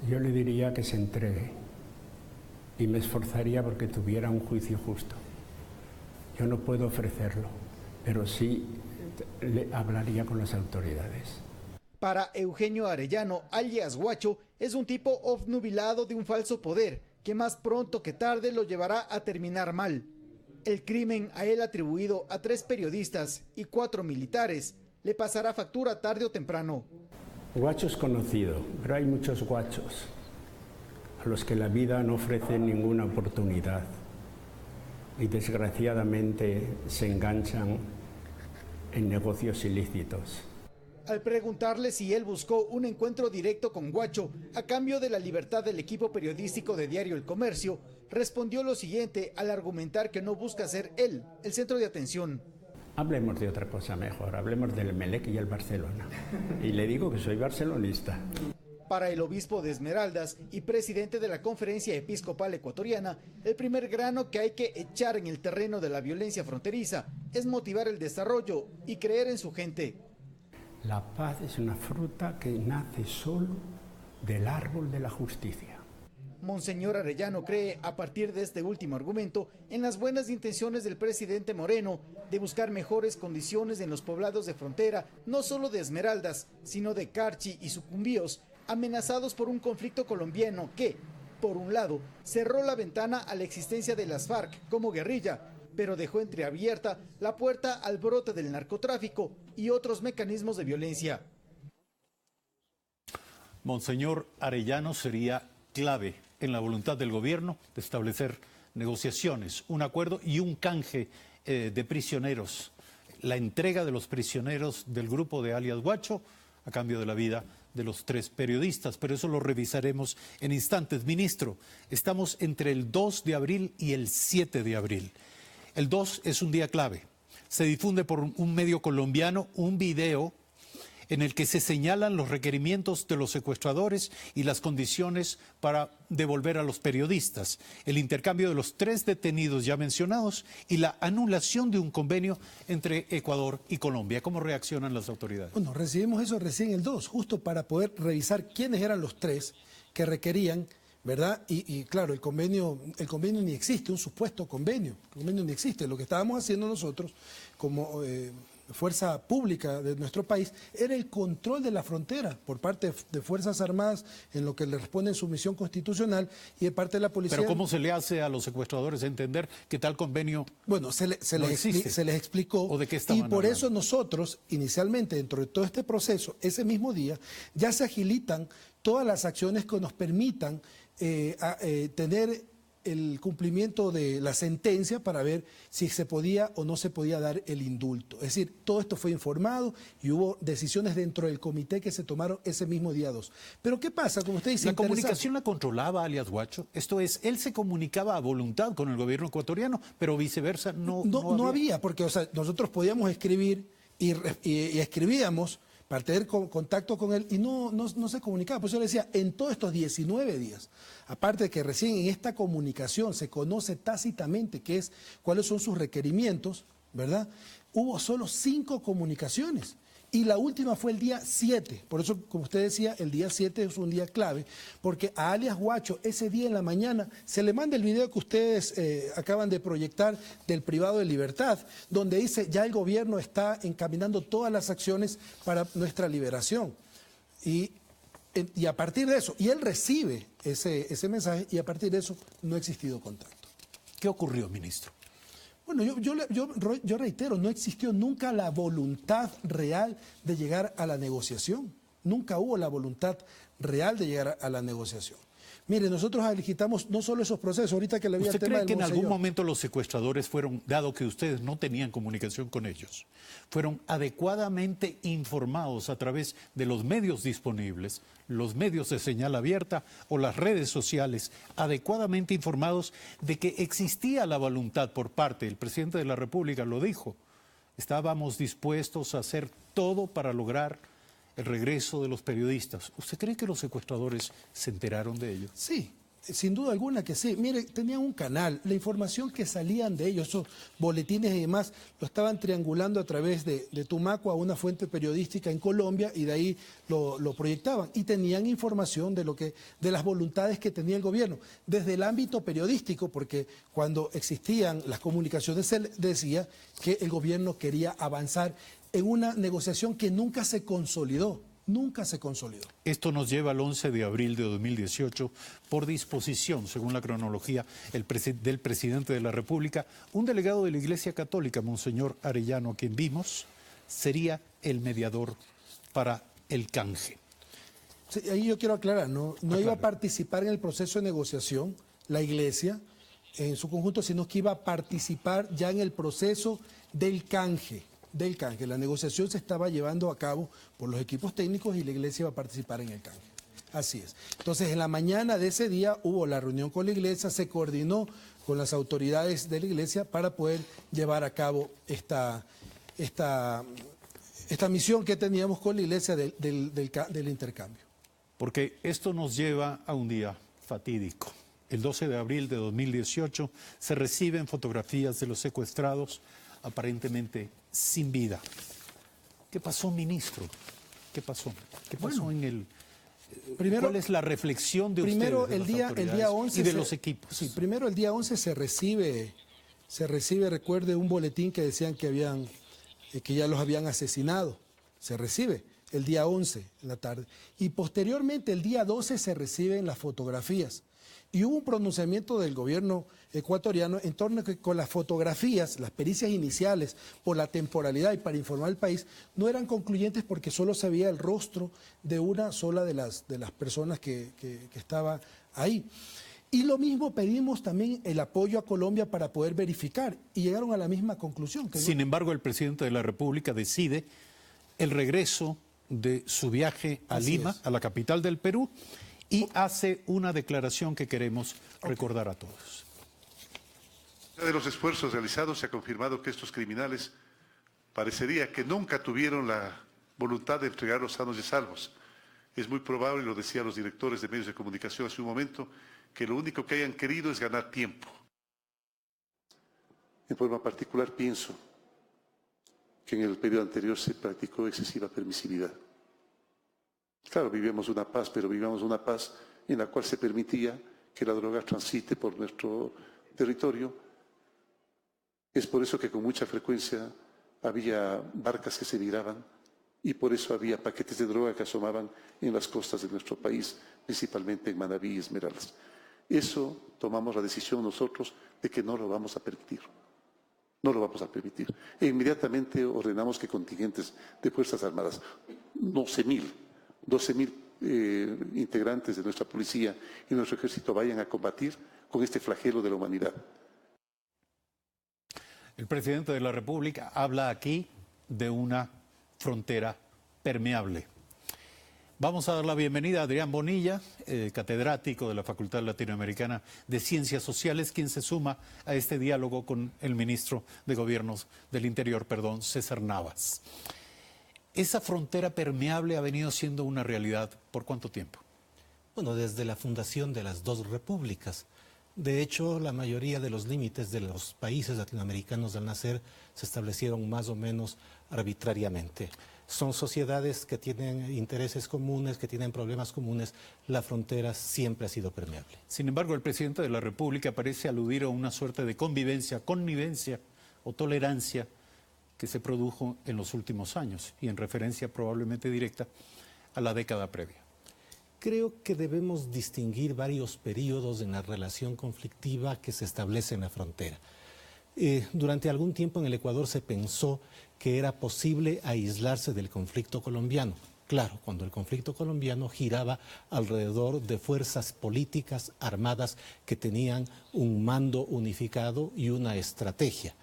Yo le diría que se entregue y me esforzaría porque tuviera un juicio justo. Yo no puedo ofrecerlo, pero sí le hablaría con las autoridades. Para Eugenio Arellano, alias Guacho, es un tipo obnubilado de un falso poder que más pronto que tarde lo llevará a terminar mal. El crimen a él atribuido a 3 periodistas y 4 militares le pasará factura tarde o temprano. Guacho es conocido, pero hay muchos guachos a los que la vida no ofrece ninguna oportunidad y desgraciadamente se enganchan en negocios ilícitos. Al preguntarle si él buscó un encuentro directo con Guacho a cambio de la libertad del equipo periodístico de Diario El Comercio, respondió lo siguiente al argumentar que no busca ser él el centro de atención. Hablemos de otra cosa mejor, hablemos del Emelec y el Barcelona. Y le digo que soy barcelonista. Para el obispo de Esmeraldas y presidente de la Conferencia Episcopal Ecuatoriana, el primer grano que hay que echar en el terreno de la violencia fronteriza es motivar el desarrollo y creer en su gente. La paz es una fruta que nace solo del árbol de la justicia. Monseñor Arellano cree, a partir de este último argumento, en las buenas intenciones del presidente Moreno de buscar mejores condiciones en los poblados de frontera, no solo de Esmeraldas, sino de Carchi y Sucumbíos, amenazados por un conflicto colombiano que, por un lado, cerró la ventana a la existencia de las FARC como guerrilla, pero dejó entreabierta la puerta al brote del narcotráfico y otros mecanismos de violencia. Monseñor Arellano sería clave en la voluntad del gobierno de establecer negociaciones, un acuerdo y un canje de prisioneros, la entrega de los prisioneros del grupo de alias Guacho a cambio de la vida de los 3 periodistas, pero eso lo revisaremos en instantes. Ministro, estamos entre el 2 de abril y el 7 de abril. El 2 es un día clave. Se difunde por un medio colombiano un video en el que se señalan los requerimientos de los secuestradores y las condiciones para devolver a los periodistas, el intercambio de los 3 detenidos ya mencionados y la anulación de un convenio entre Ecuador y Colombia. ¿Cómo reaccionan las autoridades? Bueno, recibimos eso recién el 2, justo para poder revisar quiénes eran los 3 que requerían, ¿verdad? Y claro, el convenio ni existe, un supuesto convenio. El convenio ni existe. Lo que estábamos haciendo nosotros como fuerza pública de nuestro país era el control de la frontera por parte de Fuerzas Armadas en lo que le responde en su misión constitucional y de parte de la policía. ¿Pero cómo se le hace a los secuestradores entender que tal convenio no existe? Se les explicó. ¿O de qué y por eso nosotros, inicialmente, dentro de todo este proceso, ese mismo día, ya se agilitan todas las acciones que nos permitan tener el cumplimiento de la sentencia para ver si se podía o no se podía dar el indulto. Es decir, todo esto fue informado y hubo decisiones dentro del comité que se tomaron ese mismo día 2. Pero ¿qué pasa? Como usted dice, ¿la comunicación la controlaba alias Guacho? Esto es, él se comunicaba a voluntad con el gobierno ecuatoriano, pero viceversa no había, porque nosotros podíamos escribir y escribíamos para tener contacto con él y no se comunicaba. Por eso le decía, en todos estos 19 días, aparte de que recién en esta comunicación se conoce tácitamente cuáles son sus requerimientos, ¿verdad? Hubo solo 5 comunicaciones. Y la última fue el día 7, por eso, como usted decía, el día 7 es un día clave, porque a alias Guacho ese día en la mañana se le manda el video que ustedes acaban de proyectar del privado de libertad, donde dice ya el gobierno está encaminando todas las acciones para nuestra liberación. Y a partir de eso, y él recibe ese mensaje y a partir de eso no ha existido contacto. ¿Qué ocurrió, ministro? Bueno, yo reitero, no existió nunca la voluntad real de llegar a la negociación. Nunca hubo la voluntad real de llegar a la negociación. Mire, nosotros agilitamos no solo esos procesos, ahorita que le había el tema del ¿Usted cree que en algún momento los secuestradores fueron, dado que ustedes no tenían comunicación con ellos, fueron adecuadamente informados a través de los medios disponibles, los medios de señal abierta o las redes sociales, adecuadamente informados de que existía la voluntad por parte del presidente de la República, lo dijo, estábamos dispuestos a hacer todo para lograr el regreso de los periodistas? ¿Usted cree que los secuestradores se enteraron de ello? Sí, Sin duda alguna que sí. Mire, tenían un canal, la información que salían de ellos, esos boletines y demás, lo estaban triangulando a través de Tumaco a una fuente periodística en Colombia y de ahí lo proyectaban. Y tenían información de las voluntades que tenía el gobierno, desde el ámbito periodístico, porque cuando existían las comunicaciones se decía que el gobierno quería avanzar en una negociación que nunca se consolidó. Nunca se consolidó. Esto nos lleva al 11 de abril de 2018, por disposición, según la cronología del presidente de la República, un delegado de la Iglesia Católica, Monseñor Arellano, a quien vimos, sería el mediador para el canje. Sí, ahí yo quiero aclarar, no iba a participar en el proceso de negociación la Iglesia en su conjunto, sino que iba a participar ya en el proceso del canje. La negociación se estaba llevando a cabo por los equipos técnicos y la Iglesia iba a participar en el canje. Así es. Entonces, en la mañana de ese día hubo la reunión con la Iglesia, se coordinó con las autoridades de la Iglesia para poder llevar a cabo esta misión que teníamos con la Iglesia del intercambio. Porque esto nos lleva a un día fatídico. El 12 de abril de 2018 se reciben fotografías de los secuestrados aparentemente sin vida. ¿Qué pasó, ministro? ¿Qué pasó? ¿Qué pasó ¿Cuál es la reflexión de ustedes, de las autoridades, el día 11 y de los equipos? Sí, primero el día 11 se recibe, recuerde, un boletín que decían que ya los habían asesinado. Se recibe el día 11 en la tarde. Y posteriormente, el día 12, se reciben las fotografías. Y hubo un pronunciamiento del gobierno ecuatoriano en torno a que con las fotografías, las pericias iniciales, por la temporalidad y para informar al país, no eran concluyentes porque solo se veía el rostro de una sola de las personas que estaba ahí. Y lo mismo pedimos también el apoyo a Colombia para poder verificar y llegaron a la misma conclusión. Sin embargo, el presidente de la República decide el regreso de su viaje a Lima, a la capital del Perú, y hace una declaración que queremos recordar a todos. De los esfuerzos realizados se ha confirmado que estos criminales parecería que nunca tuvieron la voluntad de entregarlos sanos y salvos. Es muy probable, lo decían los directores de medios de comunicación hace un momento, que lo único que hayan querido es ganar tiempo. En forma particular pienso que en el periodo anterior se practicó excesiva permisividad. Claro, vivíamos una paz, pero vivíamos una paz en la cual se permitía que la droga transite por nuestro territorio. Es por eso que con mucha frecuencia había barcas que se viraban y por eso había paquetes de droga que asomaban en las costas de nuestro país, principalmente en Manabí y Esmeraldas. Eso tomamos la decisión nosotros de que no lo vamos a permitir. No lo vamos a permitir. E inmediatamente ordenamos que contingentes de Fuerzas Armadas, 12.000 integrantes de nuestra policía y nuestro ejército vayan a combatir con este flagelo de la humanidad. El presidente de la República habla aquí de una frontera permeable. Vamos a dar la bienvenida a Adrián Bonilla, catedrático de la Facultad Latinoamericana de Ciencias Sociales, quien se suma a este diálogo con el ministro de Gobiernos del Interior, César Navas. ¿Esa frontera permeable ha venido siendo una realidad por cuánto tiempo? Bueno, desde la fundación de las dos repúblicas. De hecho, la mayoría de los límites de los países latinoamericanos al nacer se establecieron más o menos arbitrariamente. Son sociedades que tienen intereses comunes, que tienen problemas comunes. La frontera siempre ha sido permeable. Sin embargo, el presidente de la República parece aludir a una suerte de connivencia o tolerancia que se produjo en los últimos años y en referencia probablemente directa a la década previa. Creo que debemos distinguir varios periodos en la relación conflictiva que se establece en la frontera. Durante algún tiempo en el Ecuador se pensó que era posible aislarse del conflicto colombiano. Claro, cuando el conflicto colombiano giraba alrededor de fuerzas políticas armadas que tenían un mando unificado y una estrategia.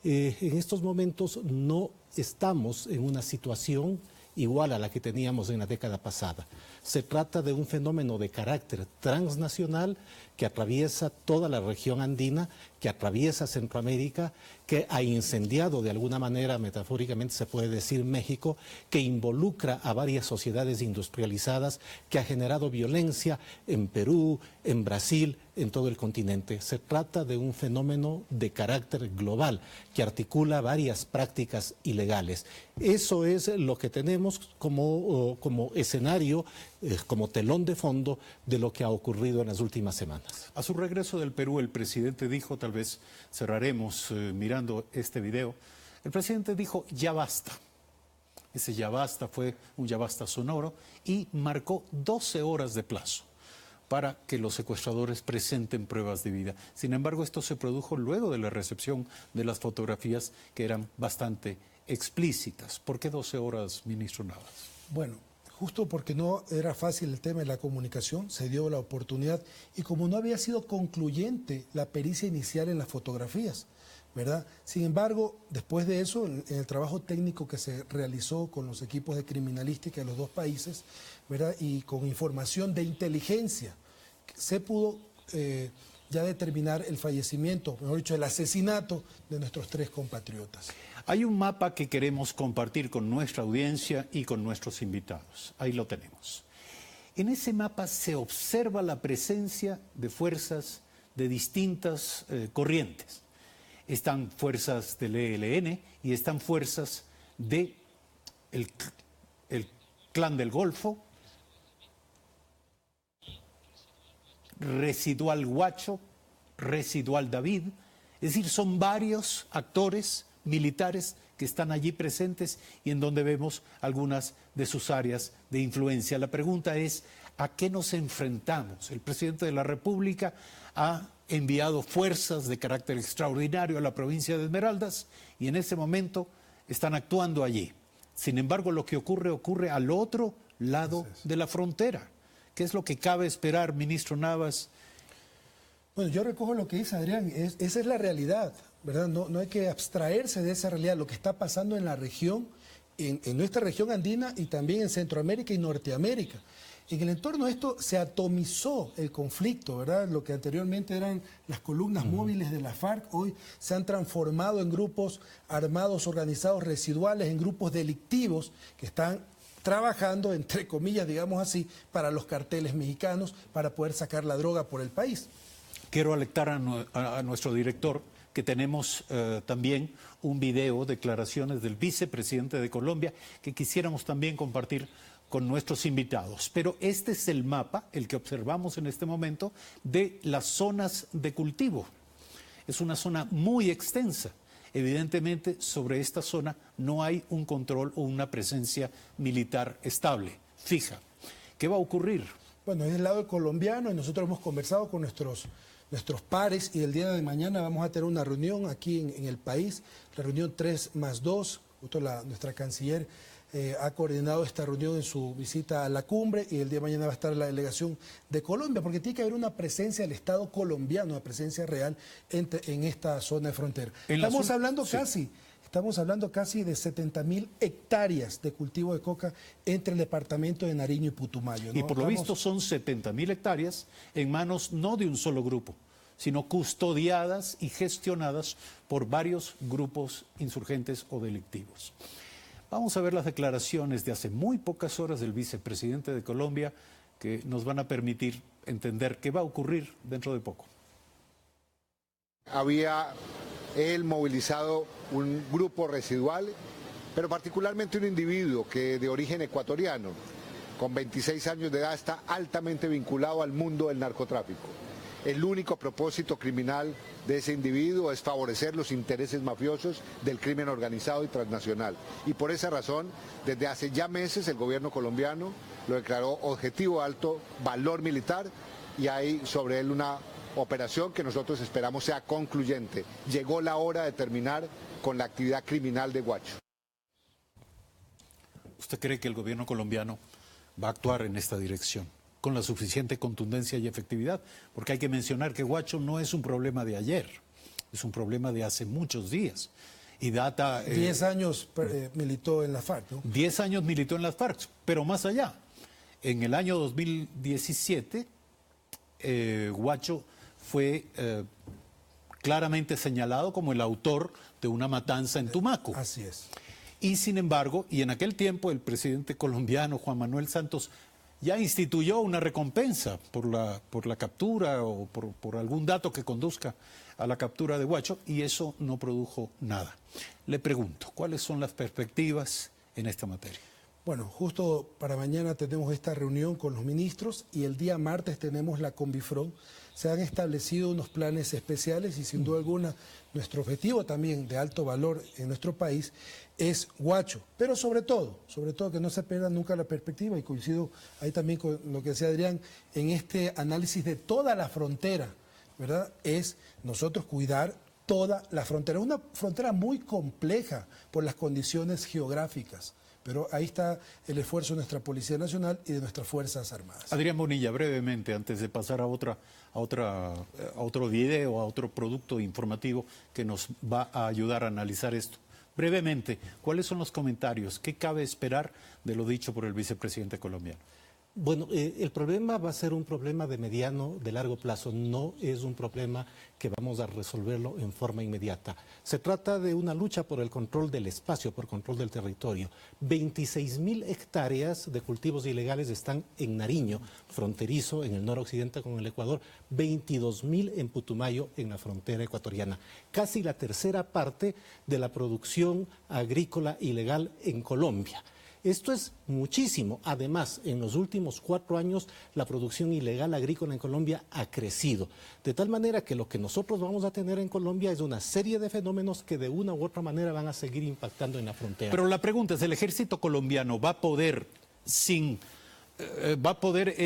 En estos momentos no estamos en una situación igual a la que teníamos en la década pasada. Se trata de un fenómeno de carácter transnacional que atraviesa toda la región andina, que atraviesa Centroamérica, que ha incendiado de alguna manera, metafóricamente se puede decir, México, que involucra a varias sociedades industrializadas, que ha generado violencia en Perú, en Brasil, en todo el continente. Se trata de un fenómeno de carácter global que articula varias prácticas ilegales. Eso es lo que tenemos como escenario, como telón de fondo de lo que ha ocurrido en las últimas semanas. A su regreso del Perú, el presidente dijo, tal vez cerraremos mirando este video, el presidente dijo ya basta. Ese ya basta fue un ya basta sonoro y marcó 12 horas de plazo para que los secuestradores presenten pruebas de vida. Sin embargo, esto se produjo luego de la recepción de las fotografías que eran bastante explícitas. ¿Por qué 12 horas, ministro Navas? Bueno, justo porque no era fácil el tema de la comunicación, se dio la oportunidad y como no había sido concluyente la pericia inicial en las fotografías, ¿verdad? Sin embargo, después de eso, en el trabajo técnico que se realizó con los equipos de criminalística de los dos países, ¿verdad? Y con información de inteligencia, se pudo ya determinar el fallecimiento, mejor dicho, el asesinato de nuestros 3 compatriotas. Hay un mapa que queremos compartir con nuestra audiencia y con nuestros invitados. Ahí lo tenemos. En ese mapa se observa la presencia de fuerzas de distintas corrientes. Están fuerzas del ELN y están fuerzas del Clan del Golfo, Residual Guacho, Residual David, es decir, son varios actores militares que están allí presentes y en donde vemos algunas de sus áreas de influencia. La pregunta es, ¿a qué nos enfrentamos? El presidente de la República ha enviado fuerzas de carácter extraordinario a la provincia de Esmeraldas y en ese momento están actuando allí. Sin embargo, lo que ocurre al otro lado de la frontera. ¿Qué es lo que cabe esperar, ministro Navas? Bueno, yo recojo lo que dice Adrián, esa es la realidad, ¿verdad? No hay que abstraerse de esa realidad, lo que está pasando en la región, en nuestra región andina y también en Centroamérica y Norteamérica. En el entorno de esto se atomizó el conflicto, ¿verdad? Lo que anteriormente eran las columnas móviles de la FARC, hoy se han transformado en grupos armados, organizados, residuales, en grupos delictivos que están trabajando, entre comillas, digamos así, para los carteles mexicanos, para poder sacar la droga por el país. Quiero alertar a nuestro director que tenemos también un video, declaraciones del vicepresidente de Colombia, que quisiéramos también compartir con nuestros invitados. Pero este es el mapa, el que observamos en este momento, de las zonas de cultivo. Es una zona muy extensa. Evidentemente, sobre esta zona no hay un control o una presencia militar estable, fija. ¿Qué va a ocurrir? Bueno, es el lado colombiano y nosotros hemos conversado con nuestros pares y el día de mañana vamos a tener una reunión aquí en el país, la reunión 3+2, justo nuestra canciller ha coordinado esta reunión en su visita a la cumbre y el día de mañana va a estar la delegación de Colombia, porque tiene que haber una presencia del Estado colombiano, una presencia real en esta zona de frontera. Estamos hablando casi de 70.000 hectáreas de cultivo de coca entre el departamento de Nariño y Putumayo, ¿no? Y por lo visto son 70.000 hectáreas en manos no de un solo grupo, sino custodiadas y gestionadas por varios grupos insurgentes o delictivos. Vamos a ver las declaraciones de hace muy pocas horas del vicepresidente de Colombia que nos van a permitir entender qué va a ocurrir dentro de poco. Había él movilizado un grupo residual, pero particularmente un individuo que de origen ecuatoriano, con 26 años de edad, está altamente vinculado al mundo del narcotráfico. El único propósito criminal de ese individuo es favorecer los intereses mafiosos del crimen organizado y transnacional. Y por esa razón, desde hace ya meses el gobierno colombiano lo declaró objetivo de alto valor militar y hay sobre él una operación que nosotros esperamos sea concluyente. Llegó la hora de terminar con la actividad criminal de Guacho. ¿Usted cree que el gobierno colombiano va a actuar en esta dirección con la suficiente contundencia y efectividad? Porque hay que mencionar que Guacho no es un problema de ayer, es un problema de hace muchos días. Y data... 10 años militó en la FARC, ¿no? 10 años militó en las FARC, pero más allá. En el año 2017, Guacho fue claramente señalado como el autor de una matanza en Tumaco. Así es. Y sin embargo, y en aquel tiempo el presidente colombiano Juan Manuel Santos ya instituyó una recompensa por la captura o por algún dato que conduzca a la captura de Huacho, y eso no produjo nada. Le pregunto, ¿cuáles son las perspectivas en esta materia? Bueno, justo para mañana tenemos esta reunión con los ministros y el día martes tenemos la Conbifron. Se han establecido unos planes especiales y sin duda alguna nuestro objetivo también de alto valor en nuestro país es Huacho. Pero sobre todo que no se pierda nunca la perspectiva, y coincido ahí también con lo que decía Adrián, en este análisis de toda la frontera, ¿verdad? Es nosotros cuidar toda la frontera. Es una frontera muy compleja por las condiciones geográficas. Pero ahí está el esfuerzo de nuestra Policía Nacional y de nuestras Fuerzas Armadas. Adrián Bonilla, brevemente, antes de pasar a otro video, a otro producto informativo que nos va a ayudar a analizar esto. Brevemente, ¿cuáles son los comentarios? ¿Qué cabe esperar de lo dicho por el vicepresidente colombiano? Bueno, el problema va a ser un problema de mediano, de largo plazo, no es un problema que vamos a resolverlo en forma inmediata. Se trata de una lucha por el control del espacio, por control del territorio. 26.000 hectáreas de cultivos ilegales están en Nariño, fronterizo, en el noroccidente con el Ecuador, 22.000 en Putumayo, en la frontera ecuatoriana. Casi la tercera parte de la producción agrícola ilegal en Colombia. Esto es muchísimo. Además, en los últimos 4 años, la producción ilegal agrícola en Colombia ha crecido. De tal manera que lo que nosotros vamos a tener en Colombia es una serie de fenómenos que de una u otra manera van a seguir impactando en la frontera. Pero la pregunta es, ¿el ejército colombiano va a poder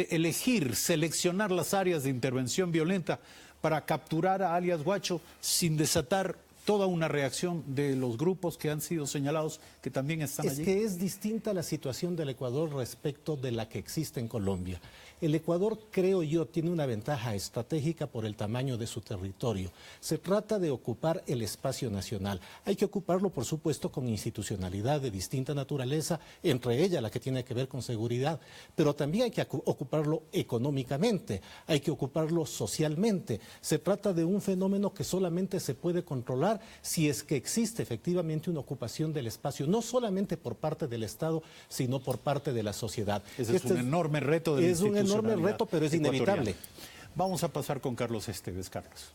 elegir, seleccionar las áreas de intervención violenta para capturar a alias Huacho sin desatar toda una reacción de los grupos que han sido señalados que también están allí? Es que es distinta la situación del Ecuador respecto de la que existe en Colombia. El Ecuador, creo yo, tiene una ventaja estratégica por el tamaño de su territorio. Se trata de ocupar el espacio nacional. Hay que ocuparlo, por supuesto, con institucionalidad de distinta naturaleza, entre ellas la que tiene que ver con seguridad, pero también hay que ocuparlo económicamente, hay que ocuparlo socialmente. Se trata de un fenómeno que solamente se puede controlar si es que existe efectivamente una ocupación del espacio, no solamente por parte del Estado, sino por parte de la sociedad. Ese es un enorme reto de la institucionalidad. Es un enorme reto, pero es inevitable. Vamos a pasar con Carlos Esteves. Carlos.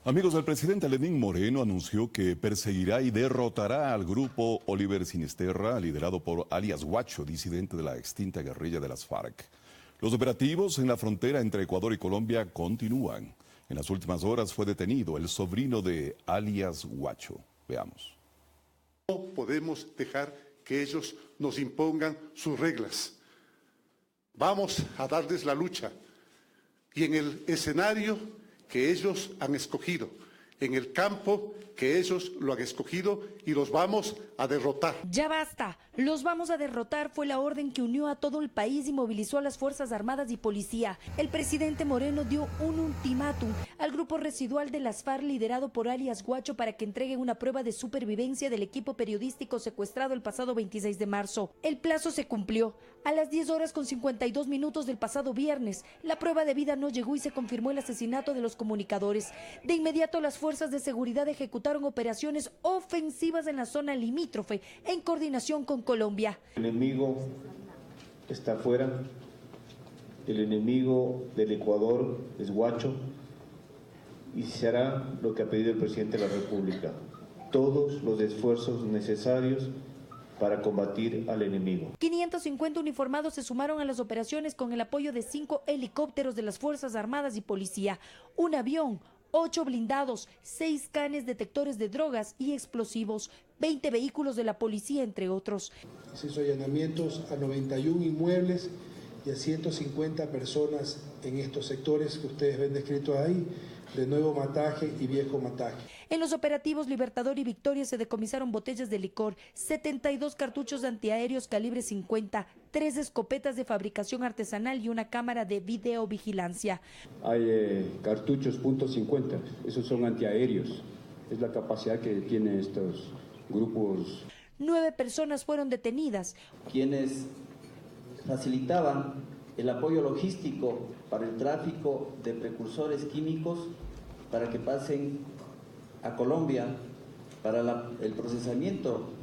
Amigos, el presidente Lenín Moreno anunció que perseguirá y derrotará al grupo Oliver Sinisterra, liderado por alias Huacho, disidente de la extinta guerrilla de las FARC. Los operativos en la frontera entre Ecuador y Colombia continúan. En las últimas horas fue detenido el sobrino de alias Huacho. Veamos. No podemos dejar que ellos nos impongan sus reglas. Vamos a darles la lucha y en el escenario que ellos han escogido, en el campo que ellos lo han escogido, y los vamos a derrotar. Ya basta, los vamos a derrotar fue la orden que unió a todo el país y movilizó a las Fuerzas Armadas y Policía. El presidente Moreno dio un ultimátum al grupo residual de las FARC liderado por alias Huacho para que entregue una prueba de supervivencia del equipo periodístico secuestrado el pasado 26 de marzo. El plazo se cumplió. A las 10:52 del pasado viernes, la prueba de vida no llegó y se confirmó el asesinato de los comunicadores. De inmediato, las fuerzas de seguridad ejecutaron operaciones ofensivas en la zona limítrofe en coordinación con Colombia. El enemigo está afuera, el enemigo del Ecuador es Huacho y se hará lo que ha pedido el presidente de la República, todos los esfuerzos necesarios para combatir al enemigo. 550 uniformados se sumaron a las operaciones con el apoyo de 5 helicópteros de las Fuerzas Armadas y Policía, un avión, 8 blindados, 6 canes detectores de drogas y explosivos, 20 vehículos de la policía, entre otros. Se hizo allanamientos a 91 inmuebles y a 150 personas en estos sectores que ustedes ven descritos ahí, de Nuevo Mataje y Viejo Mataje. En los operativos Libertador y Victoria se decomisaron botellas de licor, 72 cartuchos antiaéreos calibre 50, 3 escopetas de fabricación artesanal y una cámara de videovigilancia. Hay cartuchos .50, esos son antiaéreos, es la capacidad que tienen estos grupos. 9 personas fueron detenidas. Quienes facilitaban el apoyo logístico para el tráfico de precursores químicos para que pasen a Colombia para el procesamiento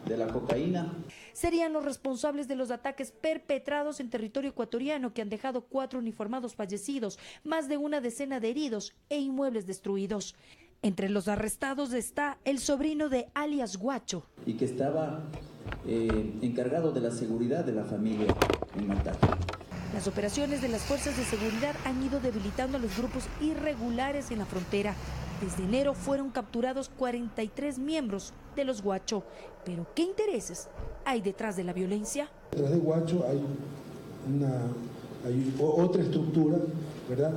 de la cocaína. Serían los responsables de los ataques perpetrados en territorio ecuatoriano que han dejado 4 uniformados fallecidos, más de una decena de heridos e inmuebles destruidos. Entre los arrestados está el sobrino de alias Guacho. Y que estaba encargado de la seguridad de la familia en Mataje. Las operaciones de las fuerzas de seguridad han ido debilitando a los grupos irregulares en la frontera. Desde enero fueron capturados 43 miembros de los Guacho. Pero ¿qué intereses hay detrás de la violencia? Detrás de Guacho hay otra estructura, ¿verdad?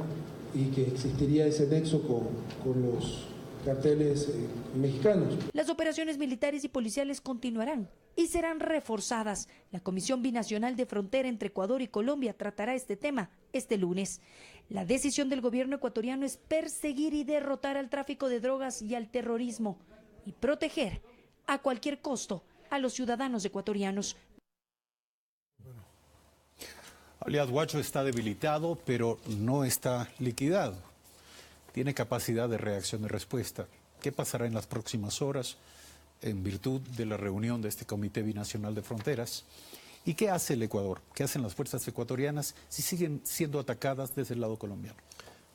Y que existiría ese nexo con los carteles mexicanos. Las operaciones militares y policiales continuarán y serán reforzadas. La Comisión Binacional de Frontera entre Ecuador y Colombia tratará este tema este lunes. La decisión del gobierno ecuatoriano es perseguir y derrotar al tráfico de drogas y al terrorismo y proteger a cualquier costo a los ciudadanos ecuatorianos. Alias Guacho está debilitado, pero no está liquidado. Tiene capacidad de reacción y respuesta. ¿Qué pasará en las próximas horas en virtud de la reunión de este Comité Binacional de Fronteras? ¿Y qué hace el Ecuador? ¿Qué hacen las fuerzas ecuatorianas si siguen siendo atacadas desde el lado colombiano?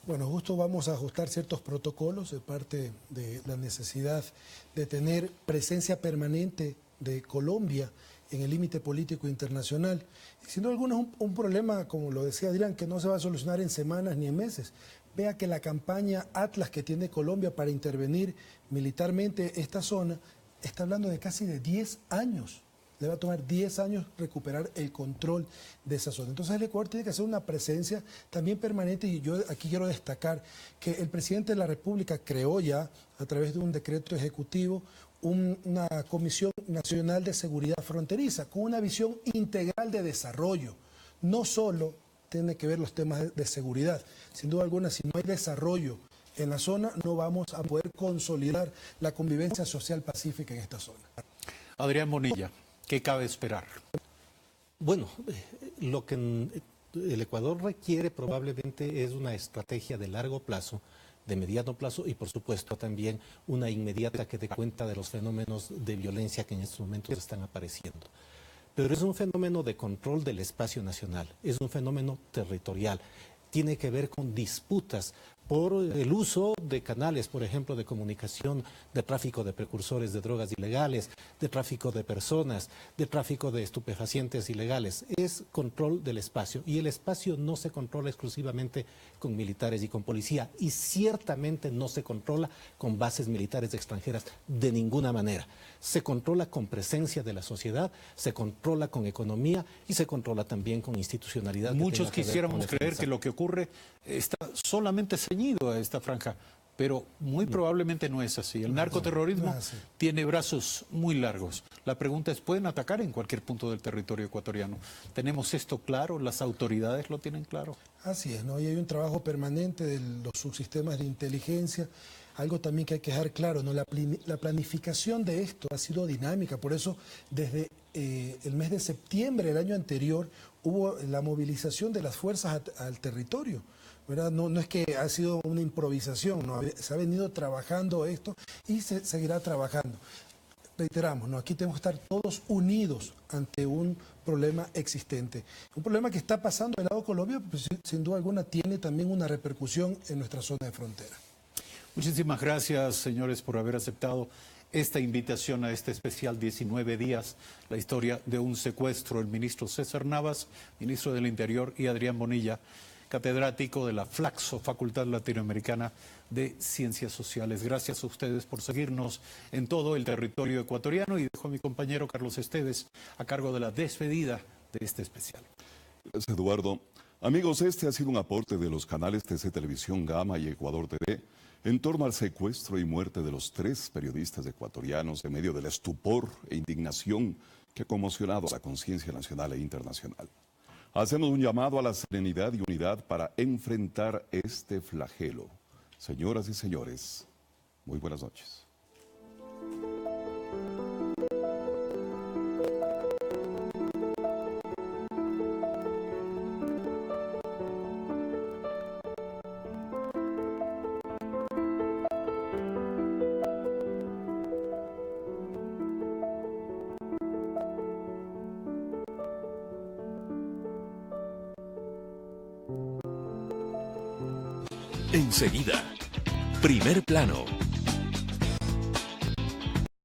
Bueno, justo vamos a ajustar ciertos protocolos de parte de la necesidad de tener presencia permanente de Colombia en el límite político internacional. Sin duda alguna es un problema, como lo decía Adrián, que no se va a solucionar en semanas ni en meses. Vea que la campaña Atlas que tiene Colombia para intervenir militarmente esta zona está hablando de casi de 10 años. Le va a tomar 10 años recuperar el control de esa zona. Entonces el Ecuador tiene que hacer una presencia también permanente, y yo aquí quiero destacar que el presidente de la República creó ya, a través de un decreto ejecutivo, una Comisión Nacional de Seguridad Fronteriza con una visión integral de desarrollo. No solo tiene que ver los temas de seguridad. Sin duda alguna, si no hay desarrollo en la zona, no vamos a poder consolidar la convivencia social pacífica en esta zona. Adrián Bonilla, ¿qué cabe esperar? Bueno, lo que el Ecuador requiere probablemente es una estrategia de largo plazo, de mediano plazo y por supuesto también una inmediata que dé cuenta de los fenómenos de violencia que en estos momentos están apareciendo. Pero es un fenómeno de control del espacio nacional, es un fenómeno territorial, tiene que ver con disputas por el uso de canales, por ejemplo, de comunicación, de tráfico de precursores de drogas ilegales, de tráfico de personas, de tráfico de estupefacientes ilegales. Es control del espacio, y el espacio no se controla exclusivamente con militares y con policía, y ciertamente no se controla con bases militares extranjeras de ninguna manera. Se controla con presencia de la sociedad, se controla con economía y se controla también con institucionalidad. Muchos quisiéramos creer que lo que ocurre está solamente ceñido a esta franja, pero muy probablemente no es así. El narcoterrorismo tiene brazos muy largos. La pregunta es, ¿pueden atacar en cualquier punto del territorio ecuatoriano? ¿Tenemos esto claro? ¿Las autoridades lo tienen claro? Así es, ¿no? Y hay un trabajo permanente de los subsistemas de inteligencia. Algo también que hay que dejar claro, ¿no? La planificación de esto ha sido dinámica, por eso desde el mes de septiembre del año anterior hubo la movilización de las fuerzas al territorio, ¿verdad? No es que ha sido una improvisación, ¿no? Se ha venido trabajando esto y se seguirá trabajando. Reiteramos, ¿no? Aquí tenemos que estar todos unidos ante un problema existente. Un problema que está pasando del lado de Colombia, pues, sin duda alguna tiene también una repercusión en nuestra zona de frontera. Muchísimas gracias, señores, por haber aceptado esta invitación a este especial 19 días, la historia de un secuestro. El ministro César Navas, ministro del Interior, y Adrián Bonilla, catedrático de la Flaxo, Facultad Latinoamericana de Ciencias Sociales. Gracias a ustedes por seguirnos en todo el territorio ecuatoriano, y dejo a mi compañero Carlos Esteves a cargo de la despedida de este especial. Gracias, Eduardo. Amigos, este ha sido un aporte de los canales TC Televisión, Gama y Ecuador TV en torno al secuestro y muerte de los 3 periodistas ecuatorianos en medio del estupor e indignación que ha conmocionado a la conciencia nacional e internacional. Hacemos un llamado a la serenidad y unidad para enfrentar este flagelo. Señoras y señores, muy buenas noches. Enseguida, Primer Plano.